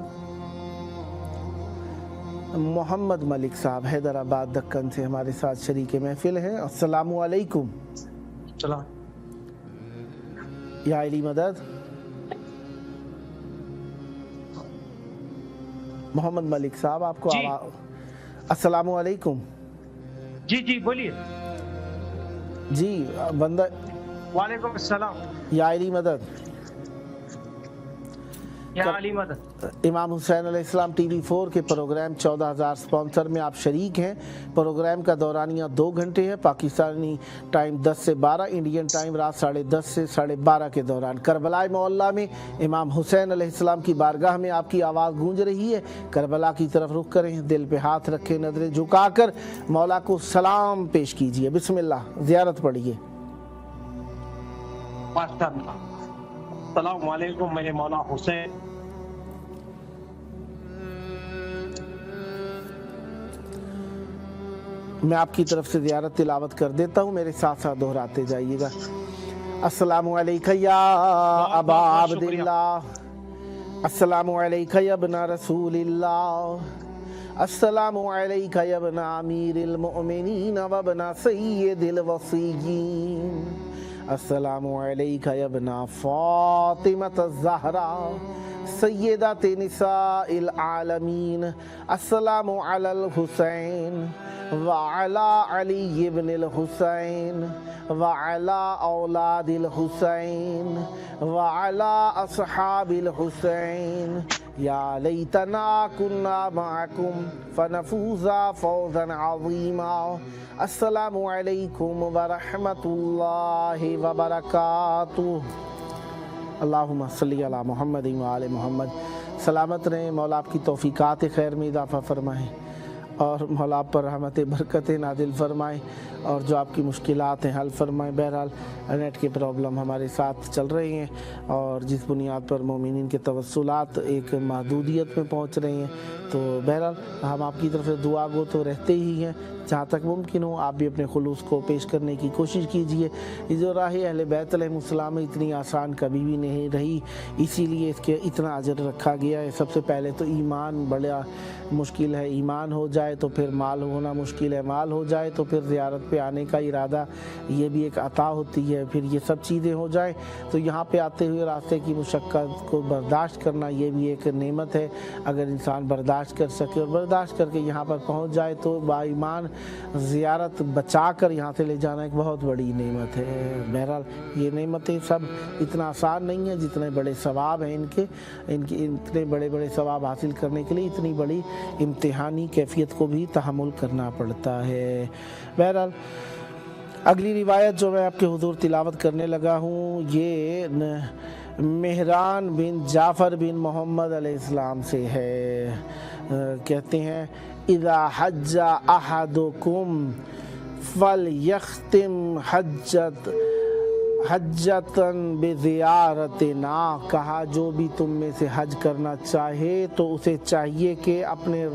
محمد ملک صاحب حیدرآباد دکن سے ہمارے ساتھ شریک محفل ہیں. السلام علیکم.
سلام.
یا علی مدد. محمد ملک صاحب آپ کو
جی.
السلام علیکم.
جی بولیے.
جی بندہ.
وعلیکم السلام.
یا علی مدد.
یا علی مدد.
امام حسین علیہ السلام ٹی وی 4 کے پروگرام 14,000 سپانسر میں آپ شریک ہیں. پروگرام کا دورانیہ 2 گھنٹے ہے, پاکستانی ٹائم 10 سے 12, انڈین ٹائم رات 10:30 سے 12:30 کے دوران. کربلا معلیٰ میں امام حسین علیہ السلام کی بارگاہ میں آپ کی آواز گونج رہی ہے. کربلا کی طرف رخ کریں, دل پہ ہاتھ رکھیں, نظریں جھکا کر مولا کو سلام پیش کیجیے. بسم اللہ, زیارت پڑھیے.
السلام علیکم میرے مولا حسین.
میں آپ کی طرف سے زیارت تلاوت کر دیتا ہوں, میرے ساتھ ساتھ دہراتے جائیے گا. السلام علیکم یا ابا عبد اللہ, السلام علیکم یا ابن رسول اللہ, السلام علیکم یا ابن امیر المؤمنین و ابن سید الوصیین, السلام علیکم یا ابن فاطمۃ الزہرا سیدۃ نساء العالمین, السلام علی الحسین وعلى علی بن الحسین وعلى اولاد الحسین وعلى اصحاب الحسین, یا لیتنا کنا معکم فنفوز فوزا عظیما. السلام علیکم ورحمۃ اللہ وبرکاتہ. اللہم صلی علی محمد وآل محمد. سلامت رہیں, مولا آپ کی توفیقات خیر میں اضافہ فرمائیں. اور مولا آپ پر رحمت برکت نازل فرمائے اور جو آپ کی مشکلات ہیں حل فرمائے۔ بہرحال نیٹ کے پرابلم ہمارے ساتھ چل رہے ہیں اور جس بنیاد پر مومنین کے توسلات ایک محدودیت میں پہنچ رہے ہیں، تو بہرحال ہم آپ کی طرف سے دعا گو تو رہتے ہی ہیں، جہاں تک ممکن ہو آپ بھی اپنے خلوص کو پیش کرنے کی کوشش کیجئے۔ یہ جو راہ اہل بیت علیہ السلام اتنی آسان کبھی بھی نہیں رہی، اسی لیے اس کے اتنا اجر رکھا گیا ہے۔ سب سے پہلے تو ایمان بڑا مشکل ہے، ایمان ہو جائے تو پھر مال ہونا مشکل ہے، مال ہو جائے تو پھر زیارت پہ آنے کا ارادہ، یہ بھی ایک عطا ہوتی ہے، پھر یہ سب چیزیں ہو جائیں تو یہاں پہ آتے ہوئے راستے کی مشقت کو برداشت کرنا یہ بھی ایک نعمت ہے۔ اگر انسان برداشت کر سکے اور برداشت کر کے یہاں پر پہنچ جائے تو با ایمان زیارت بچا کر یہاں سے لے جانا ایک بہت بڑی نعمت ہے۔ بہرحال یہ نعمتیں سب اتنا آسان نہیں ہیں، جتنے بڑے ثواب ہیں ان کے اتنے بڑے بڑے ثواب حاصل کرنے کے لیے اتنی بڑی امتحانی کیفیت کو بھی تحمل کرنا پڑتا ہے۔ بہرحال اگلی روایت جو میں آپ کے حضور تلاوت کرنے لگا ہوں یہ مہران بن جعفر بن محمد علیہ السلام سے ہے۔ کہتے ہیں اذا حج احدکم فلیختم حجتاً بزیارتنا، کہا جو بھی تم میں سے حج کرنا چاہے تو اسے چاہیے کہ اپنے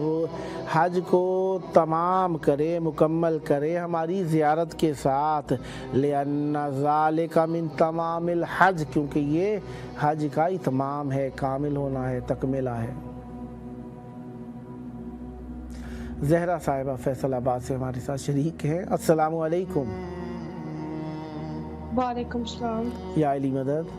حج کو تمام کرے، مکمل کرے ہماری زیارت کے ساتھ، لأن ذالک من تمام الحج، کیونکہ یہ حج کا اتمام ہے، کامل ہونا ہے، تکملہ ہے۔ زہرا صاحبہ فیصل آباد سے ہمارے ساتھ شریک ہیں۔ السلام علیکم۔
وعلیکم السلام۔
یا علی مدد۔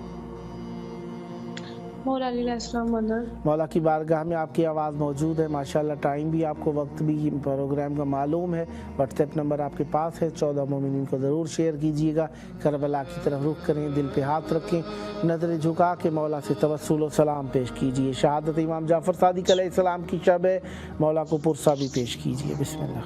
مولا علیہ السلام مدد۔
مولا کی بارگاہ میں آپ کی آواز موجود ہے، ماشاءاللہ ٹائم بھی آپ کو وقت بھی پروگرام کا معلوم ہے۔ واٹس ایپ نمبر آپ کے پاس ہے، 14 مومنین کو ضرور شیئر کیجیے گا۔ کربلا کی طرف رخ کریں، دل پہ ہاتھ رکھیں، نظر جھکا کے مولا سے توسل و سلام پیش کیجیے۔ شہادت امام جعفر صادق علیہ السلام کی شب ہے، مولا کو پرسہ بھی پیش کیجیے۔ بسم اللہ۔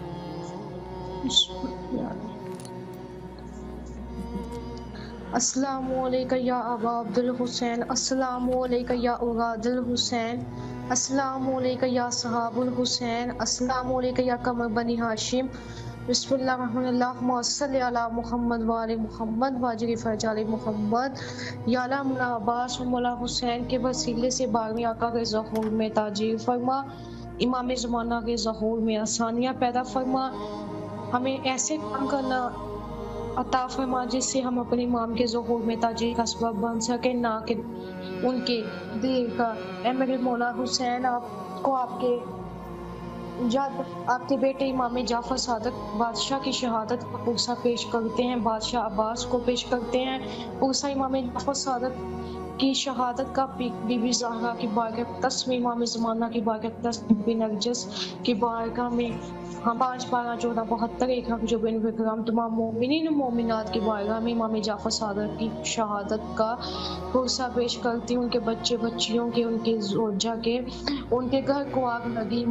السلام علیکم یا ابا عبد الحسین، السلام علیکم یا اولاد الحسین، السلام علیکم یا صحاب الحسین، السلام علیکم یا قمر بنی ہاشم۔ بسم اللہ الرحمن الرحیم، اللہم صلی علی محمد وآل محمد واجل فرجال محمد۔ یا اللہ مولا عباس و مولا حسین کے وسیلے سے 12ویں آقا کے ظہور میں تاجیل فرما، امام زمانہ کے ظہور میں آسانیاں پیدا فرما، ہمیں ایسے کام کرنا عطا فرما جس سے ہم اپنے امام کے ظہور میں تاجیل کا سبب بن سکے، نہ کہ ان کے دل کا۔ اے میرے مولا حسین، آپ کو آپ کے جب آپ کے بیٹے امام جعفر صادق بادشاہ کی شہادت کا پرسہ پیش کرتے ہیں، بادشاہ عباس کو پیش کرتے ہیں، پرسہ امام جعفر صادق کی شہادت کا بی بی زہرا کی بارگاہ مقدس میں، امام زمانہ کی بارگاہ مقدس بی بی نرجس کی بارگاہ میں، ہم 5 12 14 72 ایک حق جو بن وکرام تمام مومنین و مومنات کی بارگاہ میں امام جعفر صادق کی شہادت کا پرسہ پیش کرتی ہوں، ان کے بچے بچیوں کے، ان کے زوجہ کے، ان کے گھر کو آگ لگی۔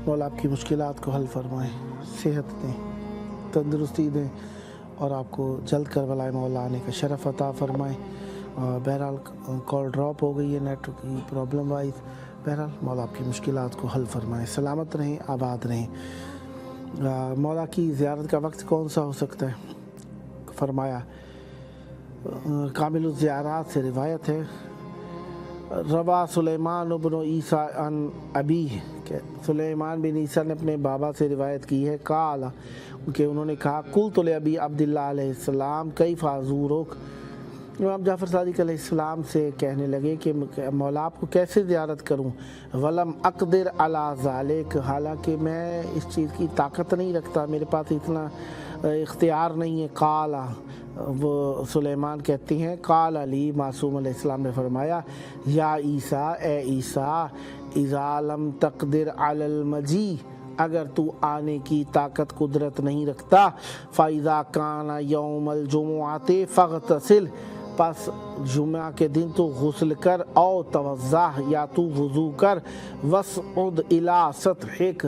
مولا آپ کی مشکلات کو حل فرمائیں، صحت دیں، تندرستی دیں اور آپ کو جلد کربلائے مولا آنے کا شرف عطا فرمائیں۔ بہرحال کال ڈراپ ہو گئی ہے نیٹ کی پرابلم وائز، بہرحال مولا آپ کی مشکلات کو حل فرمائیں، سلامت رہیں، آباد رہیں۔ مولا کی زیارت کا وقت کون سا ہو سکتا ہے؟ فرمایا کامل الزیارات سے روایت ہے، روا سلیمان بن عیسیٰ عن ابی، کہ سلیمان بن عیسیٰ نے اپنے بابا سے روایت کی ہے، قال کہ انہوں نے کہا قلت لابی عبداللہ علیہ السلام کیف ازورک، امام جعفر صادق علیہ السلام سے کہنے لگے کہ مولا آپ کو کیسے زیارت کروں، ولم اقدر علی ذالک، حالانکہ میں اس چیز کی طاقت نہیں رکھتا، میرے پاس اتنا اختیار نہیں ہے۔ قال، وہ سلیمان کہتے ہیں، قال علی، معصوم علیہ السلام نے فرمایا، یا عیسیٰ، اے عیسیٰ، اذا لم تقدر علی المجیء، اگر تو آنے کی طاقت قدرت نہیں رکھتا، فَإِذَا كَانَ يَوْمَ الْجُمُعَةِ فَاغْتَسِلْ، پس جمعہ کے دن تو غسل کر او توضع یا تو وضو کر وسعد الی سطحک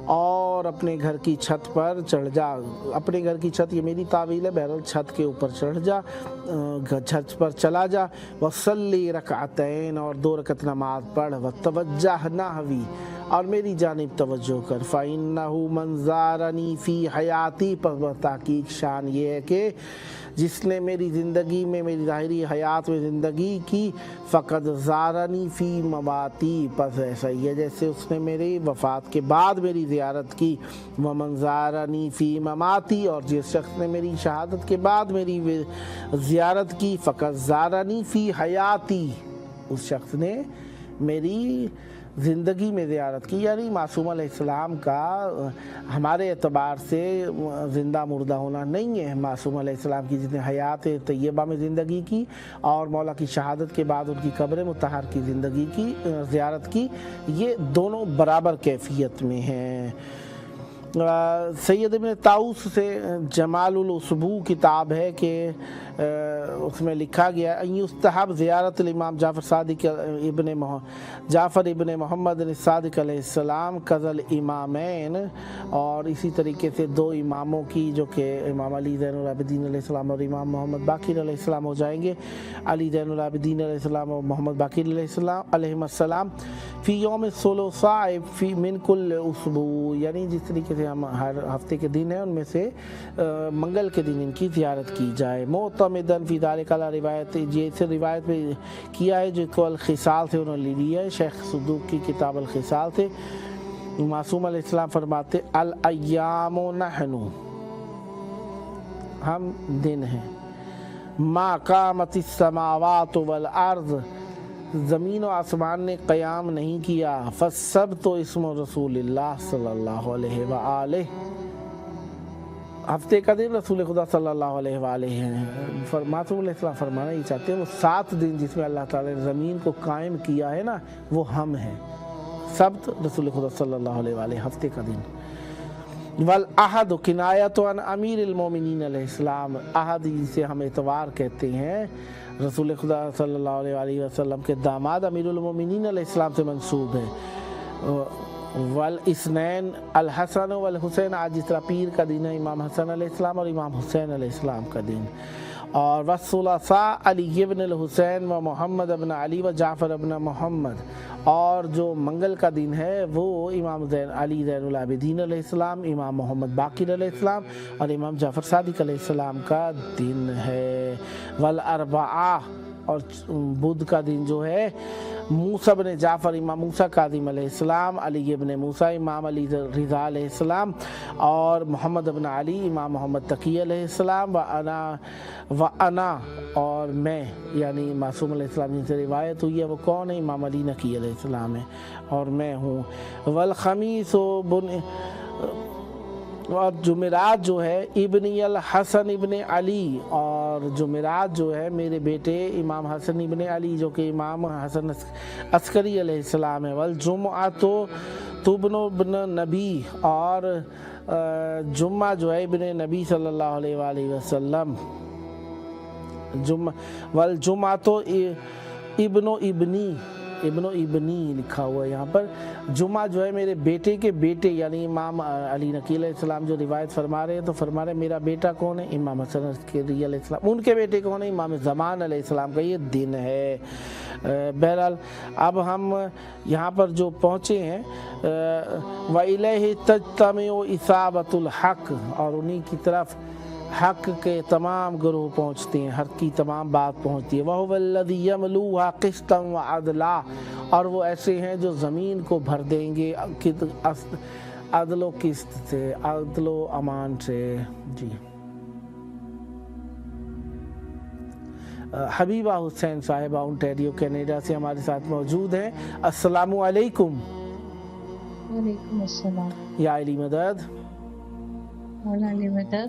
اور اپنے گھر کی چھت پر چڑھ جا. اپنے گھر کی چھت یہ میری تعویل ہے، بہرحال چھت کے اوپر چڑھ جا، چھت پر چلا جا. وصلی رکعتین اور 2 رکعت نماز پڑھ. وتوجہ نحوی اور میری جانب توجہ کر. فإنہ من زارنی فی حیاتی، پس تحقیق شان یہ ہے کہ جس نے میری زندگی میں، میری ظاہری حیات میں زندگی کی، فقد زارنی فی مواتی، پس ایسا ہی ہے جیسے اس نے میری وفات کے بعد میری زیارت کی. ومن زارنی فی مماتی، اور جس شخص نے میری شہادت کے بعد میری زیارت کی، فقد زارنی فی حیاتی، اس شخص نے میری زندگی میں زیارت کی. یعنی معصوم علیہ السلام کا ہمارے اعتبار سے زندہ مردہ ہونا نہیں ہے. معصوم علیہ السلام کی جتنے حیات طیبہ میں زندگی کی اور مولا کی شہادت کے بعد ان کی قبر مطہر کی زندگی کی زیارت کی، یہ دونوں برابر کیفیت میں ہیں. سید ابن طاؤس سے جمال الاسبوع کتاب ہے کہ اس میں لکھا گیا یستحب زیارت الامام جعفر ابن محمد الصادق علیہ السلام کذل امامین، اور اسی طریقے سے 2 اماموں کی جو کہ امام علی زین العابدین علیہ السلام اور امام محمد باقر علیہ السلام ہو جائیں گے. علی زین العابدین علیہ السلام اور محمد باقر علیہ السلام فی یوم الثلاثاء فی من کل اسبوع، یعنی جس طریقے سے ہم ہر ہفتے کے دن ہیں ان میں سے منگل کے دن ان کی زیارت کی جائے. معتمدن فی ذالک علی روایت، یہ سے روایت میں کیا ہے جو کو الخصال سے انہوں نے لی ہے، شیخ صدوق کی کتاب الخصال سے. معصوم علیہ السلام فرماتے الایام نحن، ہم دن ہیں، ما قامت السماوات والارض، زمین و آسمان نے قیام نہیں کیا، فالسبت اسم رسول اللہ صلی اللہ علیہ وآلہ، ہفتے کا دن رسول خدا صلی اللہ علیہ وآلہ ہیں. معصوم علیہ السلام فرمانا یہ چاہتے ہیں وہ 7 دن جس میں اللہ تعالی نے زمین کو قائم کیا ہے نا، وہ ہم ہیں. سبت رسول خدا صلی اللہ علیہ وآلہ ہفتے کا دن. والاحد کنایت عن امیر المومنین علیہ السلام، احد جسے ہم اتوار کہتے ہیں رسول خدا صلی اللہ علیہ وآلہ وسلم کے داماد امیر المومنین علیہ السلام سے منسوب ہے. والاثنین الحسن والحسین، آج جس طرح پیر کا دن ہے امام حسن علیہ السلام اور امام حسین علیہ السلام کا دن. اور والثلاثاء علی ابن الحسین و محمد ابن علی و جعفر ابن محمد، اور جو منگل کا دن ہے وہ امام علی زین العابدین علیہ السلام، امام محمد باقر علیہ السلام اور امام جعفر صادق علیہ السلام کا دن ہے. والاربعاء، اور بدھ کا دن جو ہے موسیٰ بن جعفر امام موسیٰ کاظم علیہ السلام، علی ابن موسیٰ امام علی رضا علیہ السلام اور محمد ابن علی امام محمد تقی علیہ السلام. وانا اور میں، یعنی معصوم علیہ السلام جن سے روایت ہوئی ہے وہ کون ہے؟ امام علی نقی علیہ السلام ہے اور میں ہوں. والخمیس اور جمعرات جو ہے ابنی الحسن ابن علی، اور جمعرات جو ہے میرے بیٹے امام حسن ابن علی جو کہ امام حسن عسکری علیہ السلام ہے. والجمعۃ ابن نبی، اور جمعہ جو ہے ابن نبی صلی اللہ علیہ وآلہ وسلم. والجمعۃ ابن ابنی لکھا ہوا ہے یہاں پر. جمعہ جو ہے میرے بیٹے کے بیٹے، یعنی امام علی نقی علیہ السلام جو روایت فرما رہے ہیں تو فرما رہے ہیں میرا بیٹا کون ہے؟ امام حسن عسکری علیہ السلام. ان کے بیٹے کون ہے؟ امام زمان علیہ السلام کا یہ دن ہے. بہرحال اب ہم یہاں پر جو پہنچے ہیں وَإِلَيْهِ تَجْتَمِعُ إِصَابَةُ الْحَقِّ، اور انہی کی طرف حق کے تمام گروہ پہنچتے ہیں، حق کی تمام بات پہنچتی ہے. وَهُوَ الَّذِي يَمْلُوهَا قِسْطًا وَعَدْلًا، اور وہ ایسے ہیں جو زمین کو بھر دیں گے عدل و قسط سے، عدل و امان سے. جی حبیبہ حسین صاحبہ اونٹیریو کینیڈا سے ہمارے ساتھ موجود ہیں. السلام علیکم.
وعلیکم السلام.
یا علی مدد.
مولا علی مدد.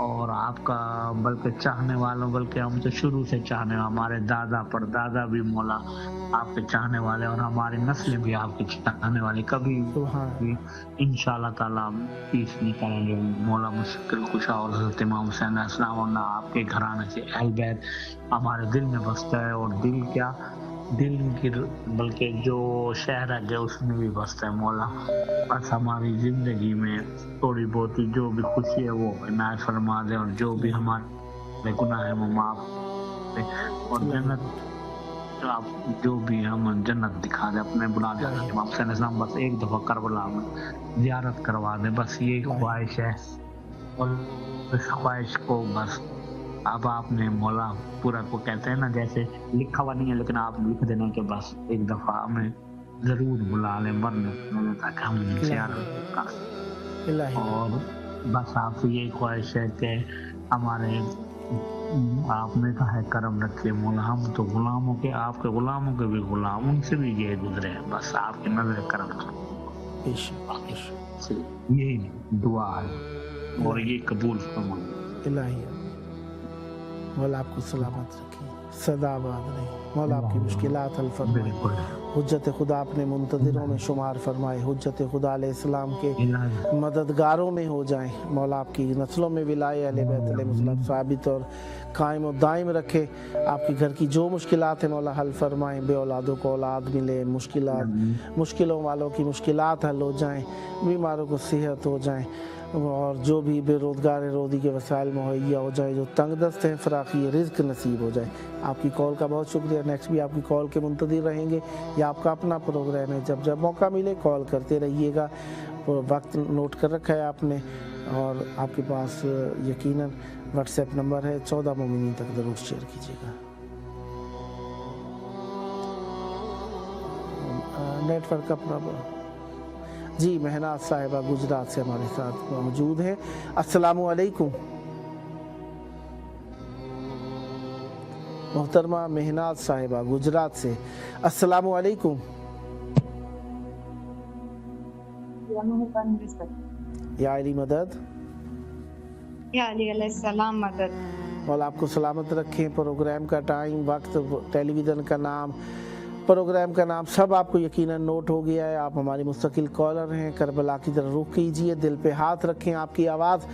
اور آپ کا بلکہ چاہنے والوں، بلکہ ہم تو شروع سے چاہنے، ہمارے دادا پردادا بھی مولا آپ کے چاہنے والے، اور ہماری نسلیں بھی آپ کے چاہنے والے، کبھی بھی انشاءاللہ تعالیٰ پیس نہیں کریں گے مولا مشکل کشا اور حضرت امام حسین علیہ السلام، ورنہ آپ کے گھرانے سے اہل بیت ہمارے دل میں بستا ہے، اور دل کیا دل کی بلکہ جو شہر ہے اس میں بھی بستا ہے مولا۔ بس ہماری زندگی میں تھوڑی بہت جو بھی خوشی ہے وہ عنایت فرما دے، اور جو بھی ہمارے گناہ ہیں وہ معاف دے، اور جنت آپ جو بھی ہم جنت دکھا دے، اپنے بلا دے امام حسین علیہ السلام، بس ایک دفعہ کربلا میں زیارت کروا دے، بس یہی خواہش ہے، اور اس خواہش کو بس اب آپ نے مولا پورا کو کہتے ہیں نا، جیسے لکھا ہوا نہیں ہے لیکن آپ لکھ دینا کہ بس ایک دفعہ ہمیں ضرور بلا لیں مرنے تک ہم زیارت کر، اور بس آپ سے یہی خواہش ہے کہ ہمارے آپ نے کہا کرم رکھیے مولا، ہم تو غلاموں کے، آپ کے غلاموں کے بھی غلام، ان سے بھی یہ گزرے ہیں، بس آپ کی نظر کرم یہی دعا ہے، اور یہ قبول فرمائے۔
مولا آپ کو سلامت رکھے، سدا آباد رہے، مولا آپ کی مشکلات حل فرمائے، حجت خدا اپنے منتظروں میں شمار فرمائے، حجت خدا علیہ السلام کے مددگاروں میں ہو جائیں، مولا آپ کی نسلوں میں ولائے اہل بیت علیہ السلام ثابت اور قائم و دائم رکھے، آپ کے گھر کی جو مشکلات ہیں مولا حل فرمائیں، بے اولادوں کو اولاد ملے، مشکلوں والوں کی مشکلات حل ہو جائیں، بیماروں کو صحت ہو جائیں، اور جو بھی بے روزگار روزی کے وسائل مہیا ہو جائے، جو تنگ دست ہیں فراخی رزق نصیب ہو جائے۔ آپ کی کال کا بہت شکریہ، نیکسٹ بھی آپ کی کال کے منتظر رہیں گے، یہ آپ کا اپنا پروگرام ہے، جب موقع ملے کال کرتے رہیے گا، وقت نوٹ کر رکھا ہے آپ نے، اور آپ کے پاس یقیناً واٹس ایپ نمبر ہے، 14 مومنین تک ضرور شیئر کیجیے گا۔ نیٹ ورک کا پرابلم جی، مہناز صاحبہ گجرات سے ہمارے ساتھ موجود ہیں۔ السلام علیکم محترمہ مہناز صاحبہ گجرات سے، السلام علیکم۔ یا علی مدد،
یا علی علیہ السلام مدد۔
مولا آپ کو سلامت رکھیں، پروگرام کا ٹائم، وقت، ٹیلی ویژن کا نام، پروگرام کا نام سب آپ کو یقیناً نوٹ ہو گیا ہے، آپ ہماری مستقل کالر ہیں، کربلا کی طرف رخ کیجئے، دل پہ ہاتھ رکھیں، آپ کی آواز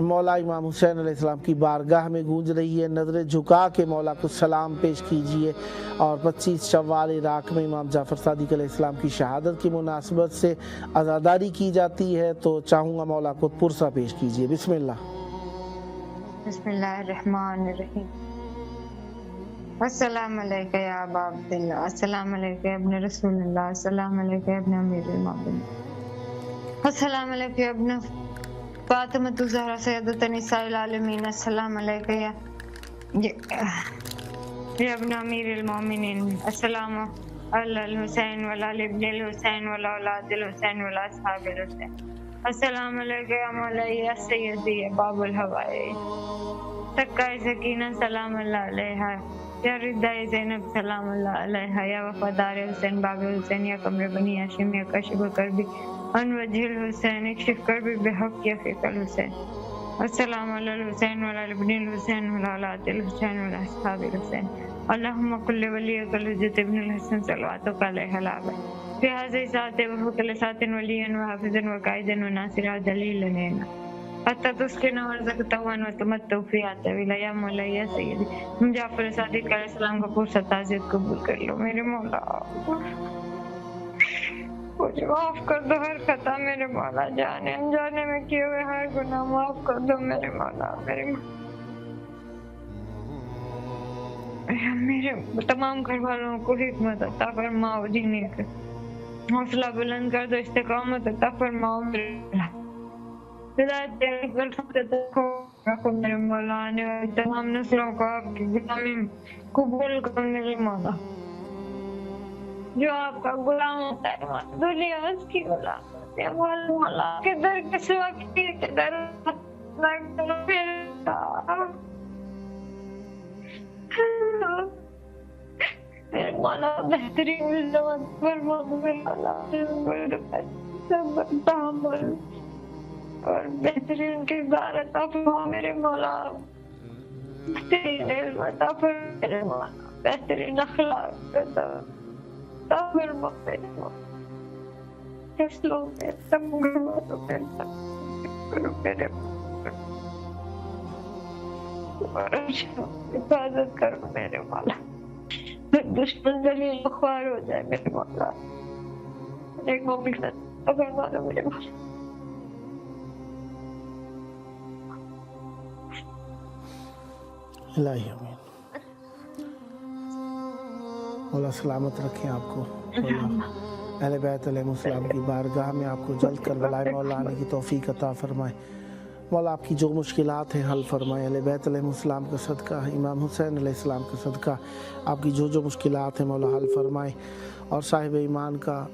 مولا امام حسین علیہ السلام کی بارگاہ میں گونج رہی ہے، نظریں جھکا کے مولا کو سلام پیش کیجئے، اور 25 شوال عراق میں امام جعفر صادق علیہ السلام کی شہادت کی مناسبت سے عزاداری کی جاتی ہے، تو چاہوں گا مولا کو پرسہ پیش کیجئے، بسم اللہ۔
بسم اللہ الرحمن الرحیم۔ السلام علیکم یا ابا عبداللہ، السلام علیکم ابن رسول اللہ، السلام علیکم ابن امیر المومنین، السلام علیکم ابن فاطمہ الزہرا سیدۃ نساء العالمین، السلام علیکم یا ابن امیر المومنین، السلام علی الحسین وعلی ابن الحسین وعلی اولاد الحسین وعلی اصحاب الحسین، السلام علیکم یا مولائی یا سیدی یا باب الحوائج، سکائے سکینہ سلام اللہ علیہ، یا ردائے زینب سلام اللہ علیہ، یا وفادار حسین باب حسین، یا قمر بنی ہاشم، یا کشف کربی ان وجہ الحسین، اکشف کربی بحق یا فیق الحسین، السلام علی الحسین وعلی ابن الحسین وعلی اولاد الحسین وعلی اصحاب الحسین، اللہم کل ولیک الحجۃ ابن الحسن صلواتک علیہ العبہ فی ہذہ ساعۃ وفق لساعۃ ولی وحافظ وقائد وناصر دلیل لینا حتی تسکن ورزقتوان وتمتع فیہا طویلا، یا مولا یا سیدی جعفر صادق علیہ السلام کا پرسہ تعزیت قبول کر لو میرے مولا، مجھے معاف کر دو ہر خطا میرے مولا، جانے انجانے میں کیے ہوئے ہر گناہ معاف کر دو میرے مولا، میرے تمام گھر والوں کو حکمت عطا فرماؤ، جینے کا حوصلہ بلند کر دو، استقامت عطا فرماؤ میرے مولا، ہدایت رکھو میرے مولا، آنے والی تمام نسلوں کو آپ کی غلامی قبول کرو میرے مولا، جو آپ کا غلام ہوتا ہے دنیا اس کی غلام ہوتی ہے، مولا کے در کے سوا کسی کے در میرے مولا بہترین زمان فرما میرے مولا، تحمل اور بہترین کردار عطا فرما میرے مولا، بہترین علم عطا فرما میرے مولا، بہترین اخلاق عطا فرما میرے مولا، فیصلوں میں تمغوں میں کرو میرے حفاظت کرو میرے مولا، دشمن ذلیل خوار ہو جائے میرے مولا، ایک مومن عطا فرما دو میرے مولا۔
الہی امین۔ مولا سلامت رکھیں آپ کو، مولا اہل بیت علیہ السلام کی بارگاہ میں آپ کو جلد کربلا مولا آنے کی توفیق عطا فرمائے۔ مولا آپ کی جو مشکلات ہیں حل فرمائے، اہل بیت علیہ السلام کا صدقہ، امام حسین علیہ السلام کا صدقہ آپ کی جو مشکلات ہیں مولا حل فرمائے۔ اور صاحب ایمان کا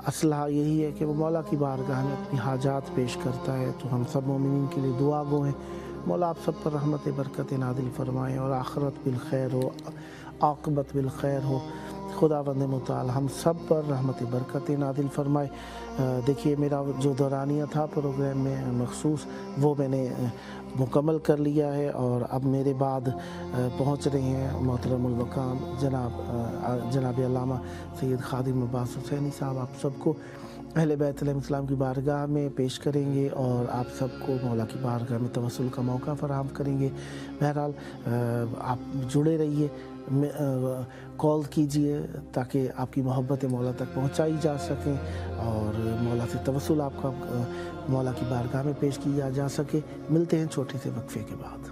اسلحہ یہی ہے کہ وہ مولا کی بارگاہ میں اپنی حاجات پیش کرتا ہے، تو ہم سب مومنین کے لیے دعا گو ہیں۔ مولا آپ سب پر رحمت برکت نازل فرمائیں اور آخرت بالخیر ہو، عاقبت بالخیر ہو۔ خدا بند متعال ہم سب پر رحمت برکت نازل فرمائے۔ دیکھیے میرا جو دورانیہ تھا پروگرام میں مخصوص وہ میں نے مکمل کر لیا ہے، اور اب میرے بعد پہنچ رہے ہیں محترم المقام جناب علامہ سید خادم عباس حسینی صاحب، آپ سب کو اہل بیت علیہ السلام کی بارگاہ میں پیش کریں گے اور آپ سب کو مولا کی بارگاہ میں توسل کا موقع فراہم کریں گے۔ بہرحال آپ جڑے رہیے، کال کیجئے تاکہ آپ کی محبت مولا تک پہنچائی جا سکیں اور مولا سے توسل آپ کا مولا کی بارگاہ میں پیش کیا جا سکے۔ ملتے ہیں چھوٹے سے وقفے کے بعد۔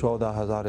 14,000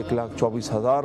1,24,000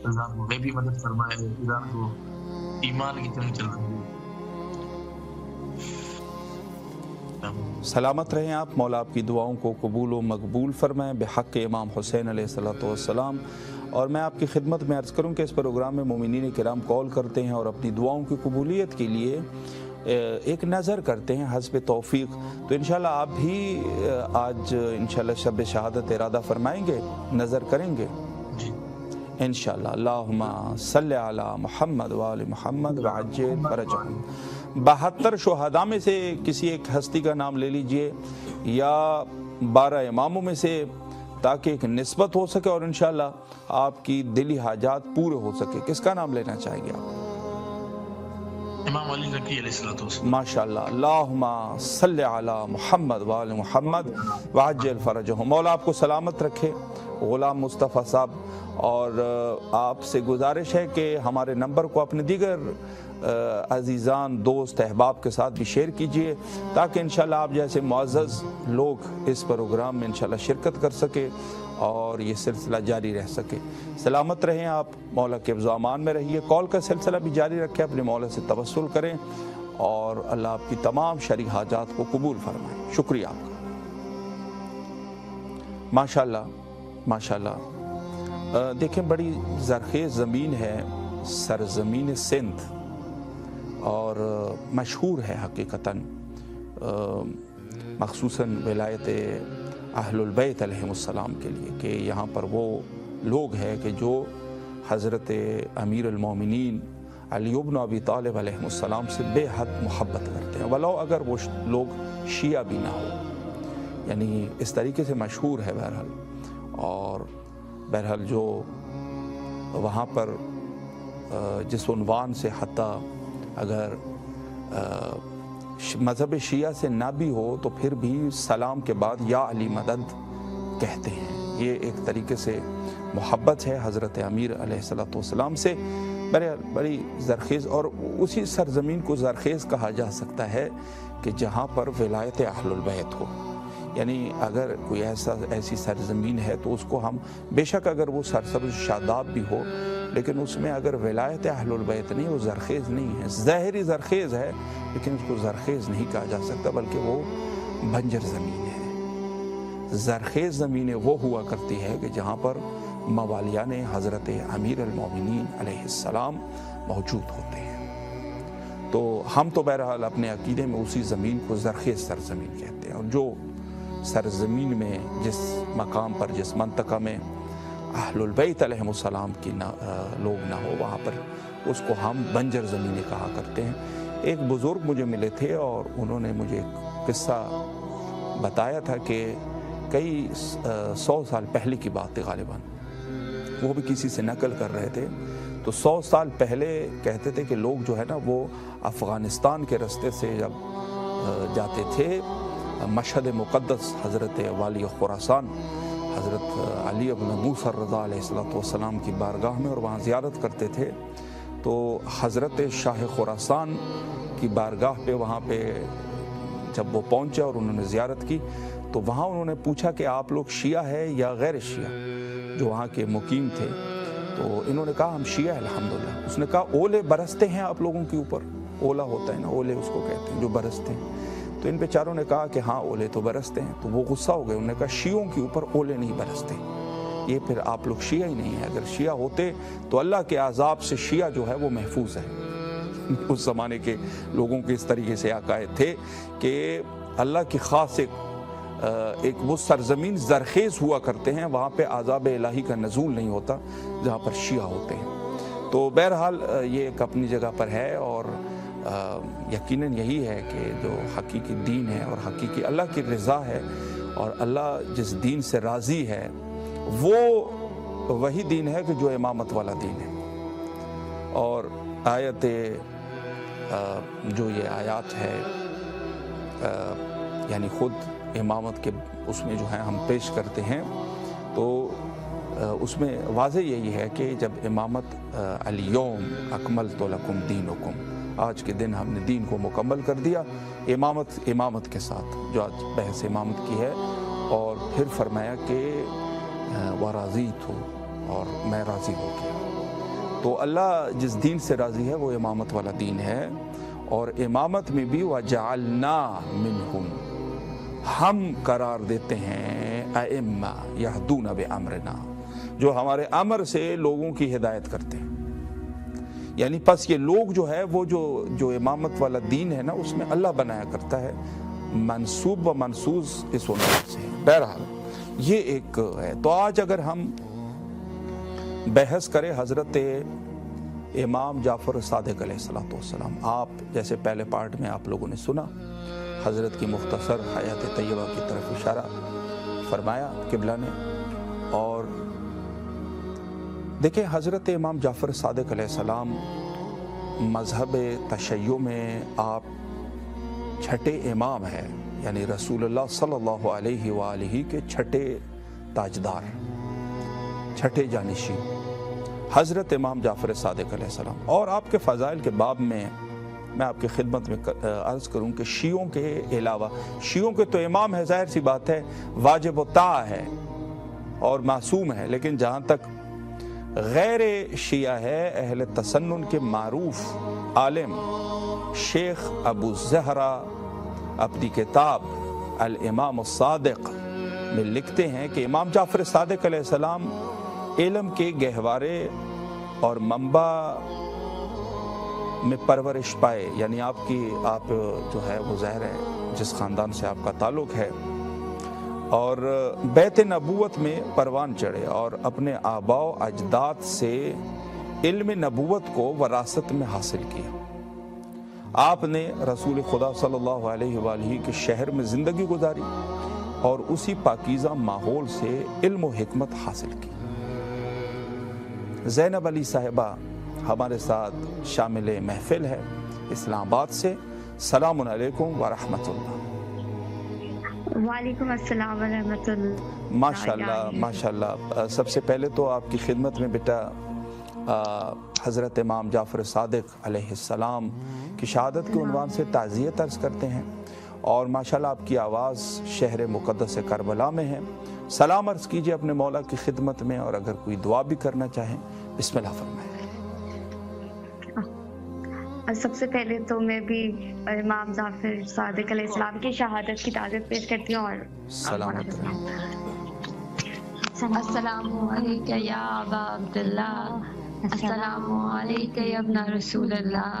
ایران کو غیبی مدد فرمائے. ایران کو ایمان کی جنگ چل رہی ہے.
سلامت رہیں آپ. مولا آپ کی دعاؤں کو قبول و مقبول فرمائیں بحق امام حسین علیہ الصلوۃ والسلام. اور میں آپ کی خدمت میں عرض کروں کہ اس پروگرام میں مومنین کرام کال کرتے ہیں اور اپنی دعاؤں کی قبولیت کے لیے ایک نظر کرتے ہیں حسب توفیق. تو انشاءاللہ آپ بھی آج انشاءاللہ شب شہادت ارادہ فرمائیں گے, نظر کریں گے انشاءاللہ. اللہم صلی علی محمد وآل محمد وعجل فرجہم. 72 شہداء میں سے کسی ایک ہستی کا نام لے لیجئے یا 12 اماموں میں سے, تاکہ ایک نسبت ہو سکے اور انشاءاللہ آپ کی دلی حاجات پورے ہو سکے. کس کا نام لینا چاہیں گے آپ؟
امام علی نقی علیہ السلام.
ماشاءاللہ. اللہم صلی علی محمد وآل محمد وعجل فرجہم. مولا آپ کو سلامت رکھے. غلام مصطفیٰ صاحب, اور آپ سے گزارش ہے کہ ہمارے نمبر کو اپنے دیگر عزیزان, دوست, احباب کے ساتھ بھی شیئر کیجئے, تاکہ انشاءاللہ آپ جیسے معزز لوگ اس پروگرام میں انشاءاللہ شرکت کر سکے اور یہ سلسلہ جاری رہ سکے. سلامت رہیں آپ. مولا کے حفظ و امان میں رہیے. کال کا سلسلہ بھی جاری رکھیں. اپنے مولا سے توسل کریں اور اللہ آپ کی تمام شرعی حاجات کو قبول فرمائے. شکریہ آپ کا. ماشاءاللہ ماشاءاللہ. دیکھیں بڑی زرخیز زمین ہے سرزمین سندھ, اور مشہور ہے حقیقتاً مخصوصاً ولایت اہل البیت علیہ السلام کے لیے, کہ یہاں پر وہ لوگ ہیں کہ جو حضرت امیر المومنین علی بن ابی طالب علیہ السلام سے بے حد محبت کرتے ہیں, ولو اگر وہ لوگ شیعہ بھی نہ ہو. یعنی اس طریقے سے مشہور ہے. بہرحال جو وہاں پر جس عنوان سے حتیٰ اگر مذہب شیعہ سے نہ بھی ہو تو پھر بھی سلام کے بعد یا علی مدد کہتے ہیں. یہ ایک طریقے سے محبت ہے حضرت امیر علیہ السلام سے. بڑی زرخیز, اور اسی سرزمین کو زرخیز کہا جا سکتا ہے کہ جہاں پر ولایت اہل البیت ہو. یعنی اگر کوئی ایسی سرزمین ہے تو اس کو ہم, بے شک اگر وہ سرسبز شاداب بھی ہو, لیکن اس میں اگر ولایت اہل البیت نہیں, وہ زرخیز نہیں ہے. ظاہری زرخیز ہے لیکن اس کو زرخیز نہیں کہا جا سکتا, بلکہ وہ بنجر زمین ہے. زرخیز زمینیں وہ ہوا کرتی ہے کہ جہاں پر موالیان حضرت امیر المومنین علیہ السلام موجود ہوتے ہیں. تو ہم تو بہرحال اپنے عقیدے میں اسی زمین کو زرخیز سرزمین کہتے ہیں. اور جو سرزمین میں جس مقام پر, جس منطقہ میں اہل البیت علیہ السلام کی لوگ نہ ہو, وہاں پر اس کو ہم بنجر زمینیں کہا کرتے ہیں. ایک بزرگ مجھے ملے تھے اور انہوں نے مجھے ایک قصہ بتایا تھا کہ کئی 100 سال پہلے کی بات ہے غالباً, وہ بھی کسی سے نقل کر رہے تھے. تو 100 سال پہلے کہتے تھے کہ لوگ جو ہے نا وہ افغانستان کے راستے سے جب جاتے تھے مشہد مقدس حضرت والی خراسان حضرت علی بن موسیٰ الرضا علیہ السلام کی بارگاہ میں, اور وہاں زیارت کرتے تھے. تو حضرت شاہ خراسان کی بارگاہ پہ وہاں پہ جب وہ پہنچے اور انہوں نے زیارت کی, تو وہاں انہوں نے پوچھا کہ آپ لوگ شیعہ ہے یا غیر شیعہ, جو وہاں کے مقیم تھے. تو انہوں نے کہا ہم شیعہ ہیں الحمدللہ. اس نے کہا اولے برستے ہیں آپ لوگوں کے اوپر؟ اولا ہوتا ہے نا, اولے اس کو کہتے ہیں جو برستے ہیں. تو ان بیچاروں نے کہا کہ ہاں اولے تو برستے ہیں. تو وہ غصہ ہو گئے, انہوں نے کہا شیعوں کے اوپر اولے نہیں برستے, یہ پھر آپ لوگ شیعہ ہی نہیں ہیں. اگر شیعہ ہوتے تو اللہ کے عذاب سے شیعہ جو ہے وہ محفوظ ہے. اس زمانے کے لوگوں کے اس طریقے سے عقائد تھے کہ اللہ کی خاص ایک وہ سرزمین زرخیز ہوا کرتے ہیں, وہاں پہ عذاب الہی کا نزول نہیں ہوتا جہاں پر شیعہ ہوتے ہیں. تو بہرحال یہ ایک اپنی جگہ پر ہے, اور یقیناً یہی ہے کہ جو حقیقی دین ہے اور حقیقی اللہ کی رضا ہے, اور اللہ جس دین سے راضی ہے وہ وہی دین ہے کہ جو امامت والا دین ہے. اور آیت جو یہ آیات ہے یعنی خود امامت کے اس میں جو ہے ہم پیش کرتے ہیں, تو اس میں واضح یہی ہے کہ جب امامت الیوم اکملت لکم دینکم, آج کے دن ہم نے دین کو مکمل کر دیا امامت کے ساتھ, جو آج بحث امامت کی ہے. اور پھر فرمایا کہ وَرَضِيتُ, اور میں راضی ہو گیا. تو اللہ جس دین سے راضی ہے وہ امامت والا دین ہے، اور امامت میں بھی وَجَعَلْنَا مِنْهُمْ، ہم قرار دیتے ہیں ائمہ یہدون بامرنا، جو ہمارے امر سے لوگوں کی ہدایت کرتے ہیں۔ یعنی پس یہ لوگ جو ہے وہ جو امامت والا دین ہے نا، اس میں اللہ بنایا کرتا ہے، منصوب و منصوص اس عنوان سے۔ بہرحال یہ ایک ہے۔ تو آج اگر ہم بحث کریں حضرت امام جعفر صادق علیہ السلام، آپ جیسے پہلے پارٹ میں آپ لوگوں نے سنا، حضرت کی مختصر حیات طیبہ کی طرف اشارہ فرمایا قبلہ نے، اور دیکھیں حضرت امام جعفر صادق علیہ السلام مذہب تشیع میں آپ چھٹے امام ہیں، یعنی رسول اللہ صلی اللہ علیہ وآلہ کے چھٹے تاجدار، چھٹے جانشین حضرت امام جعفر صادق علیہ السلام۔ اور آپ کے فضائل کے باب میں میں آپ کی خدمت میں عرض کروں کہ شیعوں کے علاوہ، شیعوں کے تو امام ہے، ظاہر سی بات ہے، واجب و طاعہ ہے اور معصوم ہے، لیکن جہاں تک غیر شیعہ ہے، اہل تسنن کے معروف عالم شیخ ابو زہرا اپنی کتاب الامام الصادق میں لکھتے ہیں کہ امام جعفر صادق علیہ السلام علم کے گہوارے اور منبع میں پرورش پائے، یعنی آپ جو ہے وہ ظاہر ہے جس خاندان سے آپ کا تعلق ہے، اور بیت نبوت میں پروان چڑھے اور اپنے آباء و اجداد سے علم نبوت کو وراثت میں حاصل کیا۔ آپ نے رسول خدا صلی اللہ علیہ وآلہ کے شہر میں زندگی گزاری اور اسی پاکیزہ ماحول سے علم و حکمت حاصل کی۔ زینب علی صاحبہ ہمارے ساتھ شامل محفل ہے اسلام آباد سے۔ السلام علیکم ورحمۃ اللہ۔
وعلیکم السلام ورحمۃ اللہ۔
ماشاءاللہ ماشاءاللہ، سب سے پہلے تو آپ کی خدمت میں بیٹا حضرت امام جعفر صادق علیہ السلام کی شہادت کے عنوان سے تعزیت عرض کرتے ہیں، اور ماشاءاللہ آپ کی آواز شہر مقدس کربلا میں ہے۔ سلام عرض کیجئے اپنے مولا کی خدمت میں، اور اگر کوئی دعا بھی کرنا چاہیں بسم اللہ فرمائیں۔
سب سے پہلے تو میں بھی امام جعفر صادق علیہ السلام کی شہادت کی تعزیت پیش کرتی ہوں، اور
السلام علیکم یا ابا عبداللہ، السلام علیکم یا ابن رسول اللہ،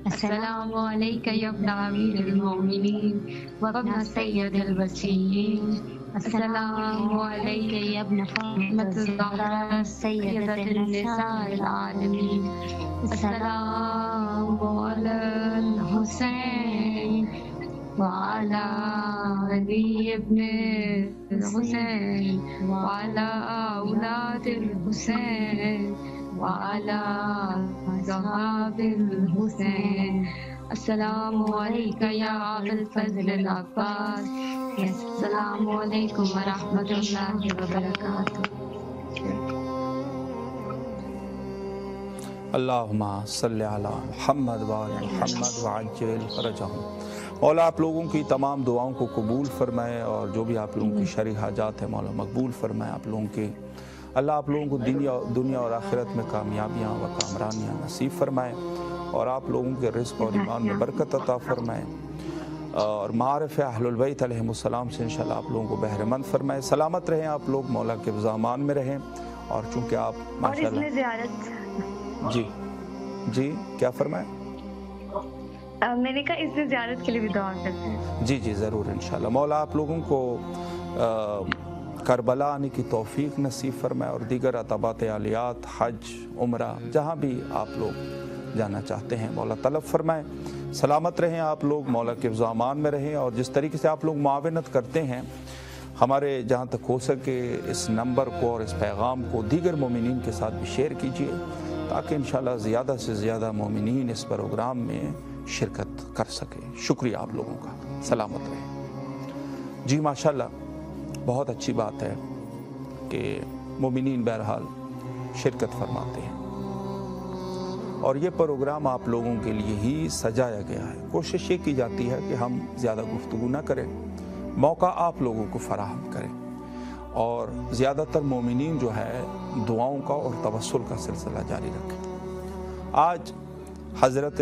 السلام علیکم یا ابن امیر المومنین وابن سید الوصیین، السلام علیکم یا ابن فاطمہ الزہرا سیدۃ النساء العالمین، السلام علی الحسین وعلی علی ابن الحسین وعلی اولاد الحسین وعلی صحاب الحسین، السلام علیکم یا ابا الفضل العباس، السلام علیکم ورحمۃ اللہ وبرکاتہ۔
اللہم صلی علی محمد وآل محمد وعجل فرجہم۔ مولا آپ لوگوں کی تمام دعاؤں کو قبول فرمائے، اور جو بھی آپ لوگوں کی شرعی حاجات ہیں مولا مقبول فرمائے آپ لوگوں کے۔ اللہ آپ لوگوں کو دنیا اور آخرت میں کامیابیاں و کامرانیاں نصیب فرمائے، اور آپ لوگوں کے رزق اور ایمان میں برکت عطا فرمائے، اور معارف اہل البیت علیہم السلام سے انشاءاللہ آپ لوگوں کو بہرے مند فرمائے۔ سلامت رہیں آپ لوگ، مولا کے امان میں رہیں، اور چونکہ آپ ماشاءاللہ جی کیا فرمائیں؟
میں نے کہا اس سے زیارت کے لیے بھی دعا کرتے ہیں۔
جی ضرور انشاءاللہ۔ مولا آپ لوگوں کو کربلا آنے کی توفیق نصیب فرمائے، اور دیگر عطابات عالیات، حج، عمرہ، جہاں بھی آپ لوگ جانا چاہتے ہیں مولا طلب فرمائے۔ سلامت رہیں آپ لوگ، مولا کے امان میں رہیں، اور جس طریقے سے آپ لوگ معاونت کرتے ہیں ہمارے جہاں تک ہو سکے اس نمبر کو اور اس پیغام کو دیگر مومنین کے ساتھ بھی شیئر کیجیے، تاکہ انشاءاللہ زیادہ سے زیادہ مومنین اس پروگرام میں شرکت کر سکے۔ شکریہ آپ لوگوں کا، سلامت رہیں۔ جی ماشاءاللہ، بہت اچھی بات ہے کہ مومنین بہرحال شرکت فرماتے ہیں، اور یہ پروگرام آپ لوگوں کے لیے ہی سجایا گیا ہے۔ کوشش یہ کی جاتی ہے کہ ہم زیادہ گفتگو نہ کریں، موقع آپ لوگوں کو فراہم کریں، اور زیادہ تر مومنین جو ہے دعاؤں کا اور توسل کا سلسلہ جاری رکھیں۔ آج حضرت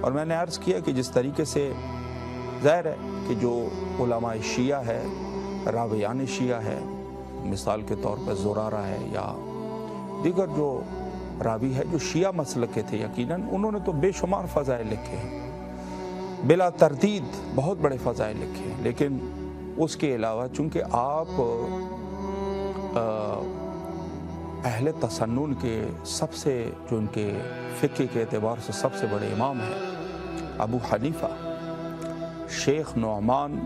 اور میں نے عرض کیا کہ جس طریقے سے ظاہر ہے کہ جو علماء شیعہ ہے، راویان شیعہ ہے، مثال کے طور پر زرارہ ہے یا دیگر جو راوی ہے جو شیعہ مسلک کے تھے، یقیناً انہوں نے تو بے شمار فضائل لکھے ہیں، بلا تردید بہت بڑے فضائل لکھے ہیں، لیکن اس کے علاوہ چونکہ آپ اہل تسنن کے سب سے جو ان کے فقہ کے اعتبار سے سب سے بڑے امام ہیں ابو حنیفہ، شیخ نعمان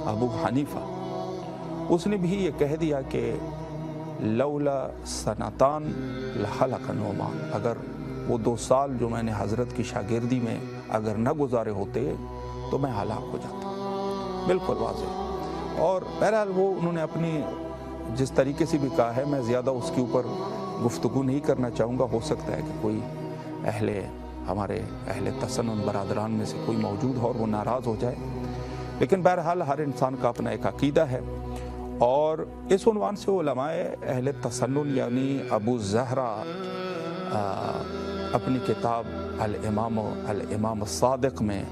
ابو حنیفہ، اس نے بھی یہ کہہ دیا کہ لولا سنتان لخلق نعمان، اگر وہ 2 سال جو میں نے حضرت کی شاگردی میں اگر نہ گزارے ہوتے تو میں ہلاک ہو جاتا، بالکل واضح۔ اور بہرحال وہ انہوں نے اپنی جس طریقے سے بھی کہا ہے، میں زیادہ اس کے اوپر گفتگو نہیں کرنا چاہوں گا، ہو سکتا ہے کہ کوئی ہمارے اہل تسنن برادران میں سے کوئی موجود ہو اور وہ ناراض ہو جائے، لیکن بہرحال ہر انسان کا اپنا ایک عقیدہ ہے، اور اس عنوان سے علماء اہل تسنن یعنی ابو زہرا اپنی کتاب الامام الصادق میں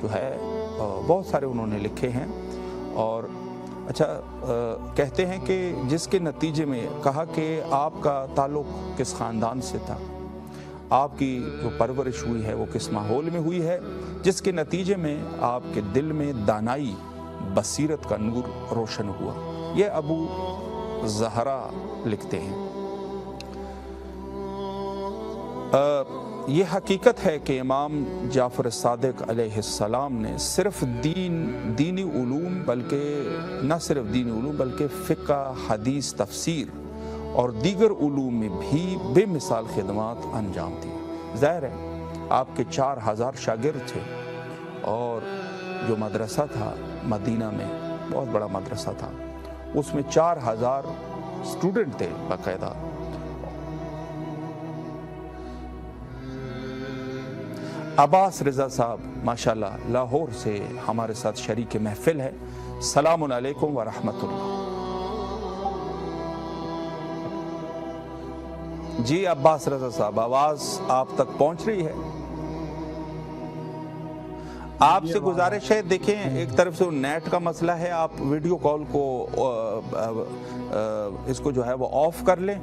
جو ہے بہت سارے انہوں نے لکھے ہیں، اور اچھا کہتے ہیں کہ جس کے نتیجے میں کہا کہ آپ کا تعلق کس خاندان سے تھا، آپ کی جو پرورش ہوئی ہے وہ کس ماحول میں ہوئی ہے، جس کے نتیجے میں آپ کے دل میں دانائی بصیرت کا نور روشن ہوا، یہ ابو زہرا لکھتے ہیں۔ یہ حقیقت ہے کہ امام جعفر صادق علیہ السلام نے صرف دینی علوم نہ صرف دینی علوم بلکہ فقہ، حدیث، تفسیر اور دیگر علوم میں بھی بے مثال خدمات انجام دی۔ ظاہر ہے آپ کے 4000 شاگرد تھے، اور جو مدرسہ تھا مدینہ میں بہت بڑا مدرسہ تھا، اس میں 4000 اسٹوڈنٹ تھے باقاعدہ۔ عباس رضا صاحب ماشاءاللہ لاہور سے ہمارے ساتھ شریک محفل ہے، السلام علیکم ورحمۃ اللہ۔ جی عباس رضا صاحب، آواز آپ تک پہنچ رہی ہے؟ آپ سے گزارش ہے، دیکھیں ایک طرف سے نیٹ کا مسئلہ ہے، آپ ویڈیو کال کو اس کو جو ہے وہ آف کر لیں،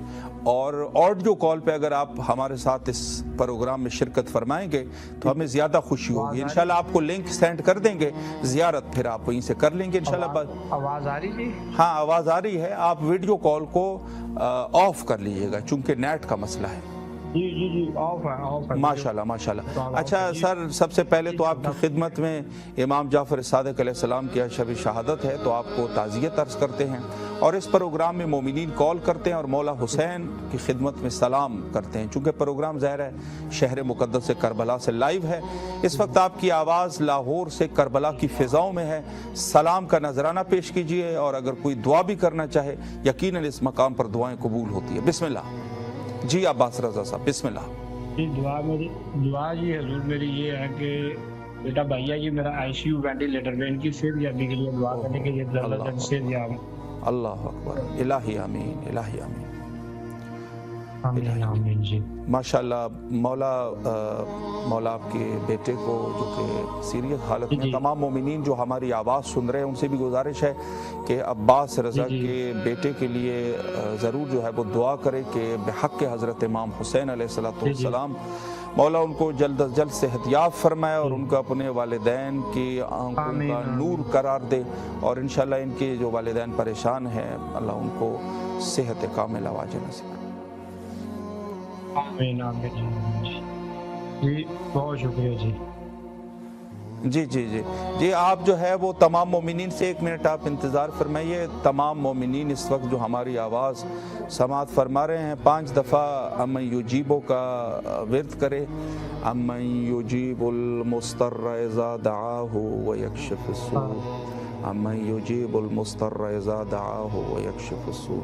اور آڈیو کال پہ اگر آپ ہمارے ساتھ اس پروگرام میں شرکت فرمائیں گے تو ہمیں زیادہ خوشی ہوگی۔ انشاءاللہ آپ کو لنک سینڈ کر دیں گے، زیارت پھر آپ وہیں سے کر لیں گے انشاءاللہ۔
آواز آ رہی جی؟
ہاں آواز آ رہی ہے، آپ ویڈیو کال کو آف کر لیجئے گا چونکہ نیٹ کا مسئلہ ہے۔
جی آف ہے۔
ماشاءاللہ ماشاءاللہ۔ اچھا سر، سب سے پہلے تو آپ کی خدمت میں امام جعفر صادق علیہ السلام کی شب شہادت ہے، تو آپ کو تعزیت عرض کرتے ہیں، اور اس پروگرام میں مومنین کال کرتے ہیں اور مولا حسین کی خدمت میں سلام کرتے ہیں، چونکہ پروگرام ظاہر ہے شہر مقدس سے کربلا سے لائیو ہے، اس وقت آپ کی آواز لاہور سے کربلا کی فضاؤں میں ہے۔ سلام کا نذرانہ پیش کیجئے، اور اگر کوئی دعا بھی کرنا چاہے یقیناً اس مقام پر دعائیں قبول ہوتی ہے۔ بسم اللہ۔ جی عباس رضا صاحب بسم اللہ۔
جی دعا جی حضور میری یہ ہے کہ بیٹا بھیا جی میرا ICU وینٹیلیٹر میں، ان کی صحت یابی کے لیے دعا کرنے کے لیے جلد صحت یاب۔
اللہ اکبر، الہی آمین، الہی آمین،
آمین آمین جی۔
ماشاءاللہ مولا آپ کے بیٹے کو جو کہ سیریس حالت میں، تمام مومنین جو ہماری آواز سن رہے ہیں ان سے بھی گزارش ہے کہ عباس رضا کے بیٹے کے لیے ضرور جو ہے وہ دعا کرے کہ بحق حضرت امام حسین علیہ السلام مولا ان کو جلد از جلد صحت یاب فرمائے، اور ان کو اپنے والدین کی آنکھوں کا نور قرار دے، اور انشاءاللہ ان کے جو والدین پریشان ہیں اللہ ان کو صحت کاملہ واجب نصیب کرے۔
آمین آمین جی، بہت شکریہ جی۔
جی آپ جو ہے وہ تمام مومنین سے 1 منٹ آپ انتظار فرمائیے۔ تمام مومنین اس وقت جو ہماری آواز سماعت فرما رہے ہیں 5 دفعہ امن یجیبو کا ورد کرے، امن یجیب المضطر اذا دعاہ ویکشف السوء، امن یجیب المضطر اذا دعاہ ویکشف السوء،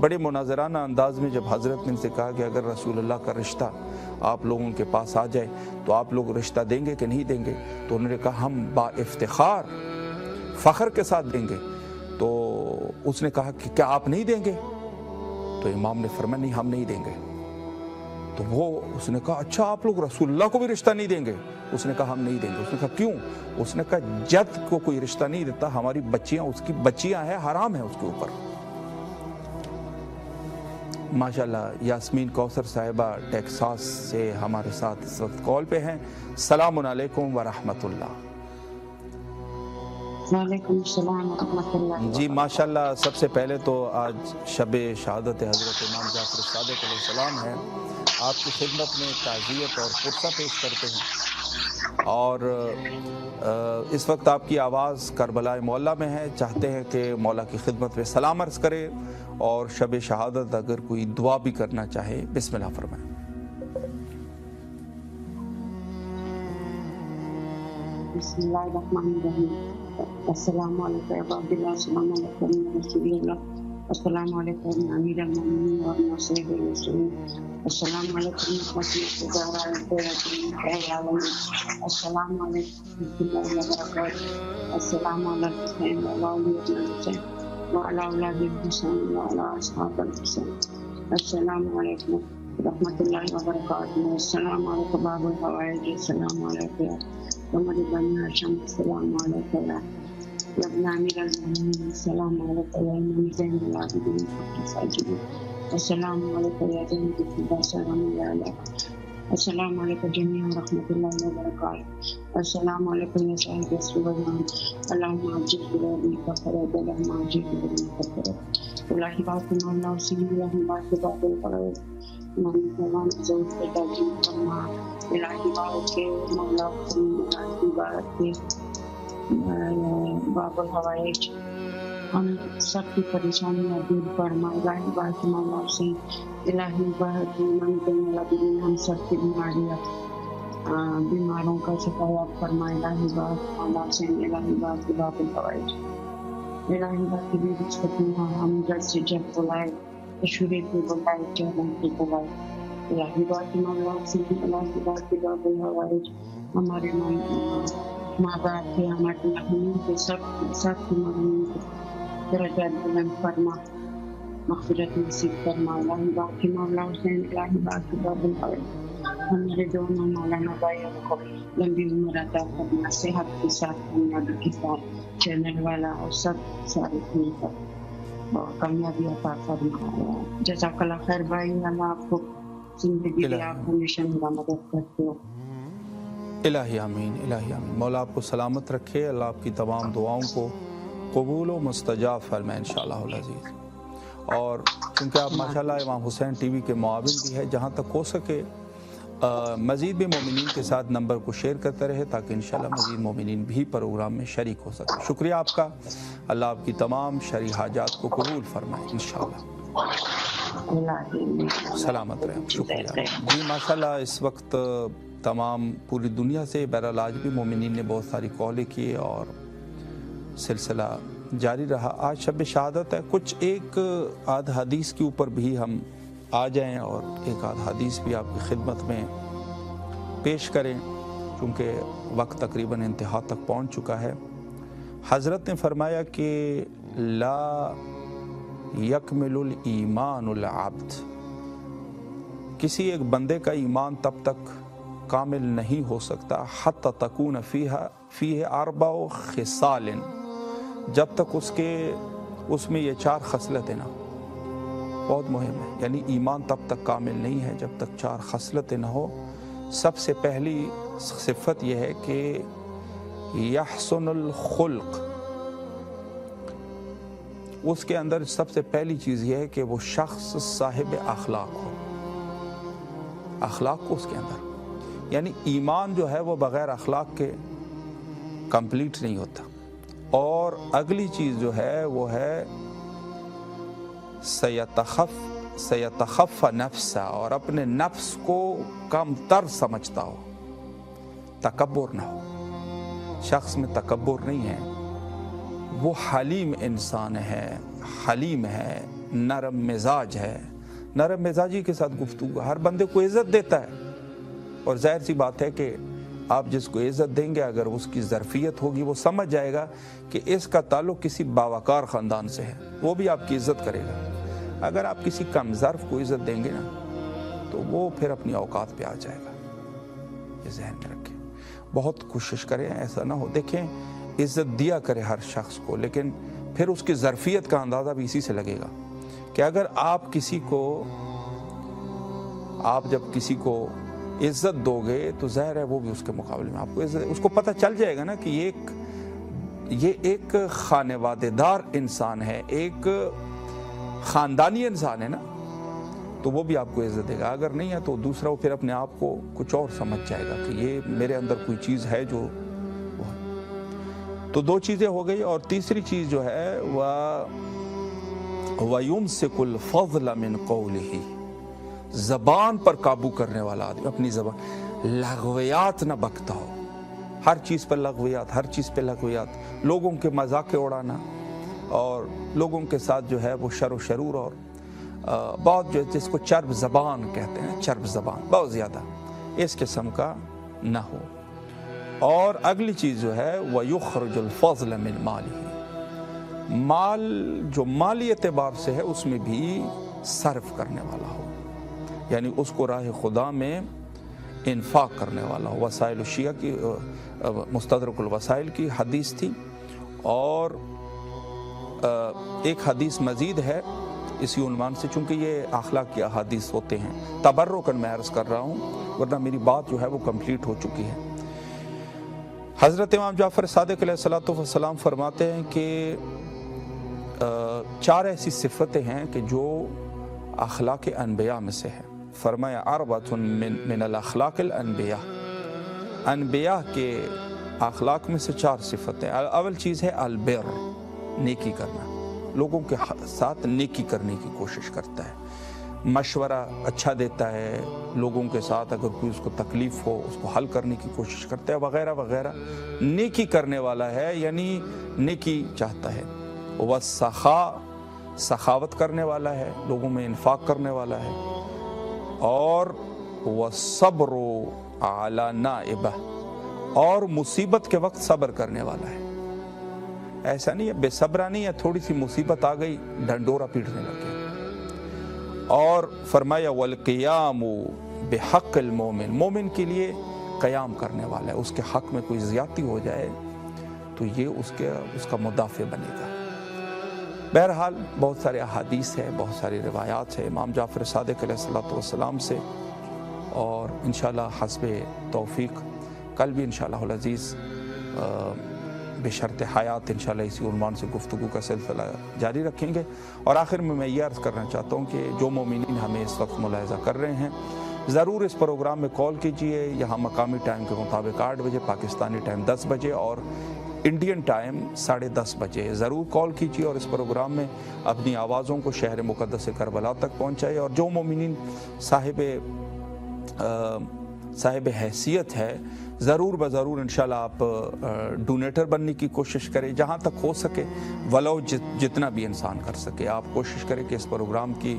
بڑے مناظرانہ انداز میں جب حضرت نے ان سے کہا کہ اگر رسول اللہ کا رشتہ آپ لوگوں کے پاس آ جائے تو آپ لوگ رشتہ دیں گے کہ نہیں دیں گے؟ تو انہوں نے کہا ہم با افتخار فخر کے ساتھ دیں گے. تو اس نے کہا کہ کیا آپ نہیں دیں گے؟ تو امام نے فرمایا نہیں ہم نہیں دیں گے. تو اس نے کہا اچھا آپ لوگ رسول اللہ کو بھی رشتہ نہیں دیں گے؟ اس نے کہا ہم نہیں دیں گے. اس نے کہا کیوں؟ اس نے کہا جد کو کوئی رشتہ نہیں دیتا، ہماری بچیاں اس کی بچیاں ہیں، حرام ہیں اس کے اوپر. ماشاءاللہ یاسمین کوثر صاحبہ ٹیکساس سے ہمارے ساتھ اس وقت کال پہ ہیں. السلام علیکم ورحمۃ اللہ.
وعلیکم السلام ورحمۃ اللہ.
جی ماشاءاللہ سب سے پہلے تو آج شب شہادت حضرت امام جعفر صادق علیہ السلام ہے. آپ کی خدمت میں تعزیت اور پرسہ پیش کرتے ہیں، اور اس وقت آپ کی آواز کربلا مولا میں ہے. چاہتے ہیں کہ مولا کی خدمت میں سلام عرض کرے اور شب شہادت اگر کوئی دعا بھی کرنا چاہے بسم اللہ فرمائیں.
بسم اللہ الرحمن الرحیم. السلام علیکم عبداللہ، السلام علیکم رسول اللہ، السلام علیکم امیر المومنین اور ناصر المسلمین، السلام علیکم السلام علیکم السلام علیکم وعلی اولاد الحسین وعلی اصحاب الحسین. السلام علیکم رحمۃ اللہ وبرکاتہ. السلام علیکم باب الحوائج. السلام علیکم عمر بن ہاشم. السلام علیکم ابن امیر المومنین. السلام علیکم یا امام زین العابدین الساجدین. السلام علیکم یا زین الفدا سلام علیکم. السلام علیکم جميعا ورحمۃ اللہ وبرکاتہ. السلام علیکم یا صاحب رسول اللہ. اللہم عجل بلادیک فرد اللہم عجل بلادیک فرد الہی باقی مولا وسیلی اللہم باقی باب الفرد امام فرمان زود کے تاجیم فرما. الہی بارک کے مولا الہی بارک کے باب الحوائج ہم سب کی پریشانیاں دور فرما. الہی بارک مولا حسین. الہی بارک ہم سب کی بیماروں کا شفایات فرما. الہی بارک مولا حسین. الہی بارک باب الحوائج. الہی بارک بھی رسکتی ہم جب سے جب بلائے شورے کو بلائے چہروں کو بلائے. الہی بارک مولا حسین. الہی بارک باب الحوائج. ہمارے ماں باپ کے ہمارے محمود کے سب کی محمود کو درجات بلند فرما، مغفرت نصیب فرما. الہی بارک مولا حسین. الہی بارک باب الحوائج. ہمارے دونوں مولانا بھائیوں کو لمبی عمر عطا فرما، صحت کے ساتھ کامیابی کے ساتھ چینل والا اور سب سارے مل کر کامیابی عطا فرما. جزاک اللہ خیر بھائی. اللہ آپ کو زندگی میں آپ ہمیشہ میرا مدد کرتے ہو.
الہی آمین. الہی آمین. مولا آپ کو سلامت رکھے. اللہ آپ کی تمام دعاؤں کو قبول و مستجاب فرمائے انشاءاللہ العزیز. اور چونکہ آپ ماشاءاللہ امام حسین ٹی وی کے معاون بھی ہے، جہاں تک ہو سکے مزید بھی مومنین کے ساتھ نمبر کو شیئر کرتے رہے تاکہ انشاءاللہ مزید مومنین بھی پروگرام میں شریک ہو سکے. شکریہ آپ کا. اللہ آپ کی تمام شرعی حاجات کو قبول فرمائے انشاءاللہ. سلامت رہیں. شکریہ. جی ماشاءاللہ اس وقت تمام پوری دنیا سے بہرحال آج بھی مومنین نے بہت ساری کالیں کی اور سلسلہ جاری رہا. آج شب شہادت ہے. کچھ ایک آدھ حدیث کے اوپر بھی ہم آ جائیں اور ایک آدھ حدیث بھی آپ کی خدمت میں پیش کریں کیونکہ وقت تقریباً انتہا تک پہنچ چکا ہے. حضرت نے فرمایا کہ لا یکمل الایمان العبد، کسی ایک بندے کا ایمان تب تک کامل نہیں ہو سکتا حتی تکون فیہ اربع خصال، جب تک اس میں یہ 4 خصلتیں نہ ہو. بہت مہم ہے. یعنی ایمان تب تک کامل نہیں ہے جب تک 4 خصلتیں نہ ہو. سب سے پہلی صفت یہ ہے کہ یحسن الخلق. اس کے اندر سب سے پہلی چیز یہ ہے کہ وہ شخص صاحب اخلاق ہو. اخلاق کو اس کے اندر، یعنی ایمان جو ہے وہ بغیر اخلاق کے کمپلیٹ نہیں ہوتا. اور اگلی چیز جو ہے وہ ہے سیتخف نفسا، اور اپنے نفس کو کم تر سمجھتا ہو، تکبر نہ ہو. شخص میں تکبر نہیں ہے وہ حلیم انسان ہے، حلیم ہے، نرم مزاج ہے. نرم مزاجی کے ساتھ گفتگو، ہر بندے کو عزت دیتا ہے. اور ظاہر سی بات ہے کہ آپ جس کو عزت دیں گے اگر اس کی ظرفیت ہوگی وہ سمجھ جائے گا کہ اس کا تعلق کسی باوقار خاندان سے ہے، وہ بھی آپ کی عزت کرے گا. اگر آپ کسی کم ظرف کو عزت دیں گے نا تو وہ پھر اپنی اوقات پہ آ جائے گا. یہ ذہن میں رکھیں. بہت کوشش کریں ایسا نہ ہو. دیکھیں عزت دیا کرے ہر شخص کو، لیکن پھر اس کی ظرفیت کا اندازہ بھی اسی سے لگے گا کہ اگر آپ جب کسی کو عزت دو گے تو ظاہر ہے وہ بھی اس کے مقابلے میں آپ کو عزت، اس کو پتہ چل جائے گا نا کہ یہ ایک خانوادہ دار انسان ہے، ایک خاندانی انسان ہے نا، تو وہ بھی آپ کو عزت دے گا. اگر نہیں ہے تو دوسرا وہ پھر اپنے آپ کو کچھ اور سمجھ جائے گا کہ یہ میرے اندر کوئی چیز ہے جو وہ ہے. تو دو چیزیں ہو گئی. اور تیسری چیز جو ہے وَيُمْسِكُ الْفَضْلَ مِنْ قَوْلِهِ، زبان پر قابو کرنے والا آدمی، اپنی زبان لغویات نہ بکتا ہو. ہر چیز پر لغویات، ہر چیز پہ لغویات، لوگوں کے مذاق اڑانا اور لوگوں کے ساتھ جو ہے وہ شر و شرور اور بہت جو جس کو چرب زبان کہتے ہیں، چرب زبان بہت زیادہ، اس قسم کا نہ ہو. اور اگلی چیز جو ہے وَيُخْرِجُ الْفَضْلَ مِنْ مَالِهِ، مال جو مالی اعتبار سے ہے اس میں بھی صرف کرنے والا ہو، یعنی اس کو راہ خدا میں انفاق کرنے والا ہو. وسائل الشیعہ کی مستدرک الوسائل کی حدیث تھی. اور ایک حدیث مزید ہے اسی عنوان سے، چونکہ یہ اخلاق کی احادیث ہوتے ہیں، تبرکاً میں عرض کر رہا ہوں ورنہ میری بات جو ہے وہ کمپلیٹ ہو چکی ہے. حضرت امام جعفر صادق علیہ السلام فرماتے ہیں کہ 4 ایسی صفتیں ہیں کہ جو اخلاق انبیاء میں سے ہے. فرمایا اربعۃ من الاخلاق الانبیاء، انبیاء کے اخلاق میں سے 4 صفتیں. اول چیز ہے البر، نیکی کرنا، لوگوں کے ساتھ نیکی کرنے کی کوشش کرتا ہے، مشورہ اچھا دیتا ہے، لوگوں کے ساتھ اگر کوئی اس کو تکلیف ہو اس کو حل کرنے کی کوشش کرتا ہے وغیرہ وغیرہ. نیکی کرنے والا ہے، یعنی نیکی چاہتا ہے. والسخاء، سخاوت کرنے والا ہے، لوگوں میں انفاق کرنے والا ہے. اور والصبر علی نائبہ، اور مصیبت کے وقت صبر کرنے والا ہے. ایسا نہیں ہے بے صبرا نہیں ہے، تھوڑی سی مصیبت آ گئی ڈنڈورا پیٹنے لگے. اور فرمایا والقیام بحق المومن، مومن کے لیے قیام کرنے والا ہے، اس کے حق میں کوئی زیادتی ہو جائے تو یہ اس کا مدافع بنے گا. بہرحال بہت سارے احادیث ہے، بہت ساری روایات ہے امام جعفر صادق علیہ السلام سے. اور انشاءاللہ حسب توفیق کل بھی انشاءاللہ العزیز بشرط حیات انشاءاللہ اسی عنوان سے گفتگو کا سلسلہ جاری رکھیں گے. اور آخر میں یہ عرض کرنا چاہتا ہوں کہ جو مومنین ہمیں اس وقت ملاحظہ کر رہے ہیں ضرور اس پروگرام میں کال کیجئے. یہاں مقامی ٹائم کے مطابق 8 بجے، پاکستانی ٹائم 10 بجے اور انڈین ٹائم 10:30 بجے ضرور کال کیجئے اور اس پروگرام میں اپنی آوازوں کو شہر مقدس کربلا تک پہنچائے. اور جو مومنین صاحب حیثیت ہے ضرور بضرور انشاءاللہ آپ ڈونیٹر بننے کی کوشش کریں جہاں تک ہو سکے، ولو جتنا بھی انسان کر سکے. آپ کوشش کریں کہ اس پروگرام کی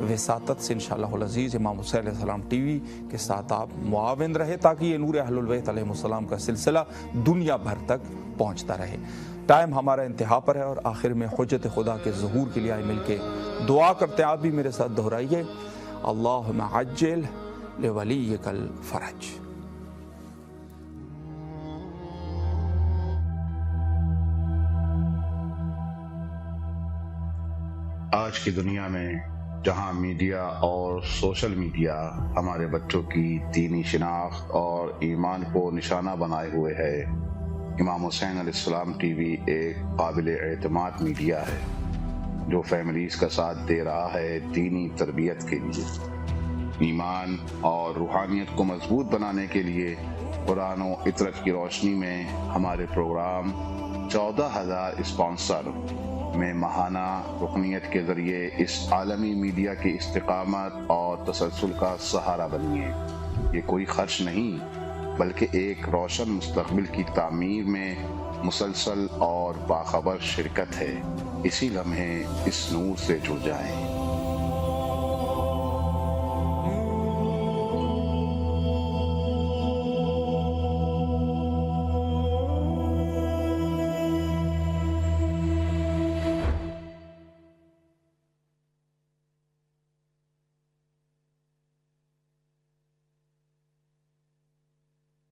وساطت سے انشاءاللہ العزیز امام حسین علیہ السلام ٹی وی کے ساتھ آپ معاون رہے تاکہ یہ نور اہل البیت علیہ السلام کا سلسلہ دنیا بھر تک پہنچتا رہے. ٹائم ہمارا انتہا پر ہے اور آخر میں حجت خدا کے ظہور کے لیے مل کے دعا کرتے ہیں. آپ بھی میرے ساتھ دہرائیے اللہم عجل لولیک الفرج.
آج کی دنیا میں جہاں میڈیا اور سوشل میڈیا ہمارے بچوں کی دینی شناخت اور ایمان کو نشانہ بنائے ہوئے ہے، امام حسین علیہ السلام ٹی وی ایک قابل اعتماد میڈیا ہے جو فیملیز کا ساتھ دے رہا ہے دینی تربیت کے لیے. ایمان اور روحانیت کو مضبوط بنانے کے لیے قرآن و عطرت کی روشنی میں ہمارے پروگرام 14,000 اسپانسر میں ماہانہ رکنیت کے ذریعے اس عالمی میڈیا کی استقامت اور تسلسل کا سہارا بنیے. یہ کوئی خرچ نہیں بلکہ ایک روشن مستقبل کی تعمیر میں مسلسل اور باخبر شرکت ہے، اسی لمحے اس نور سے جڑ جائیں۔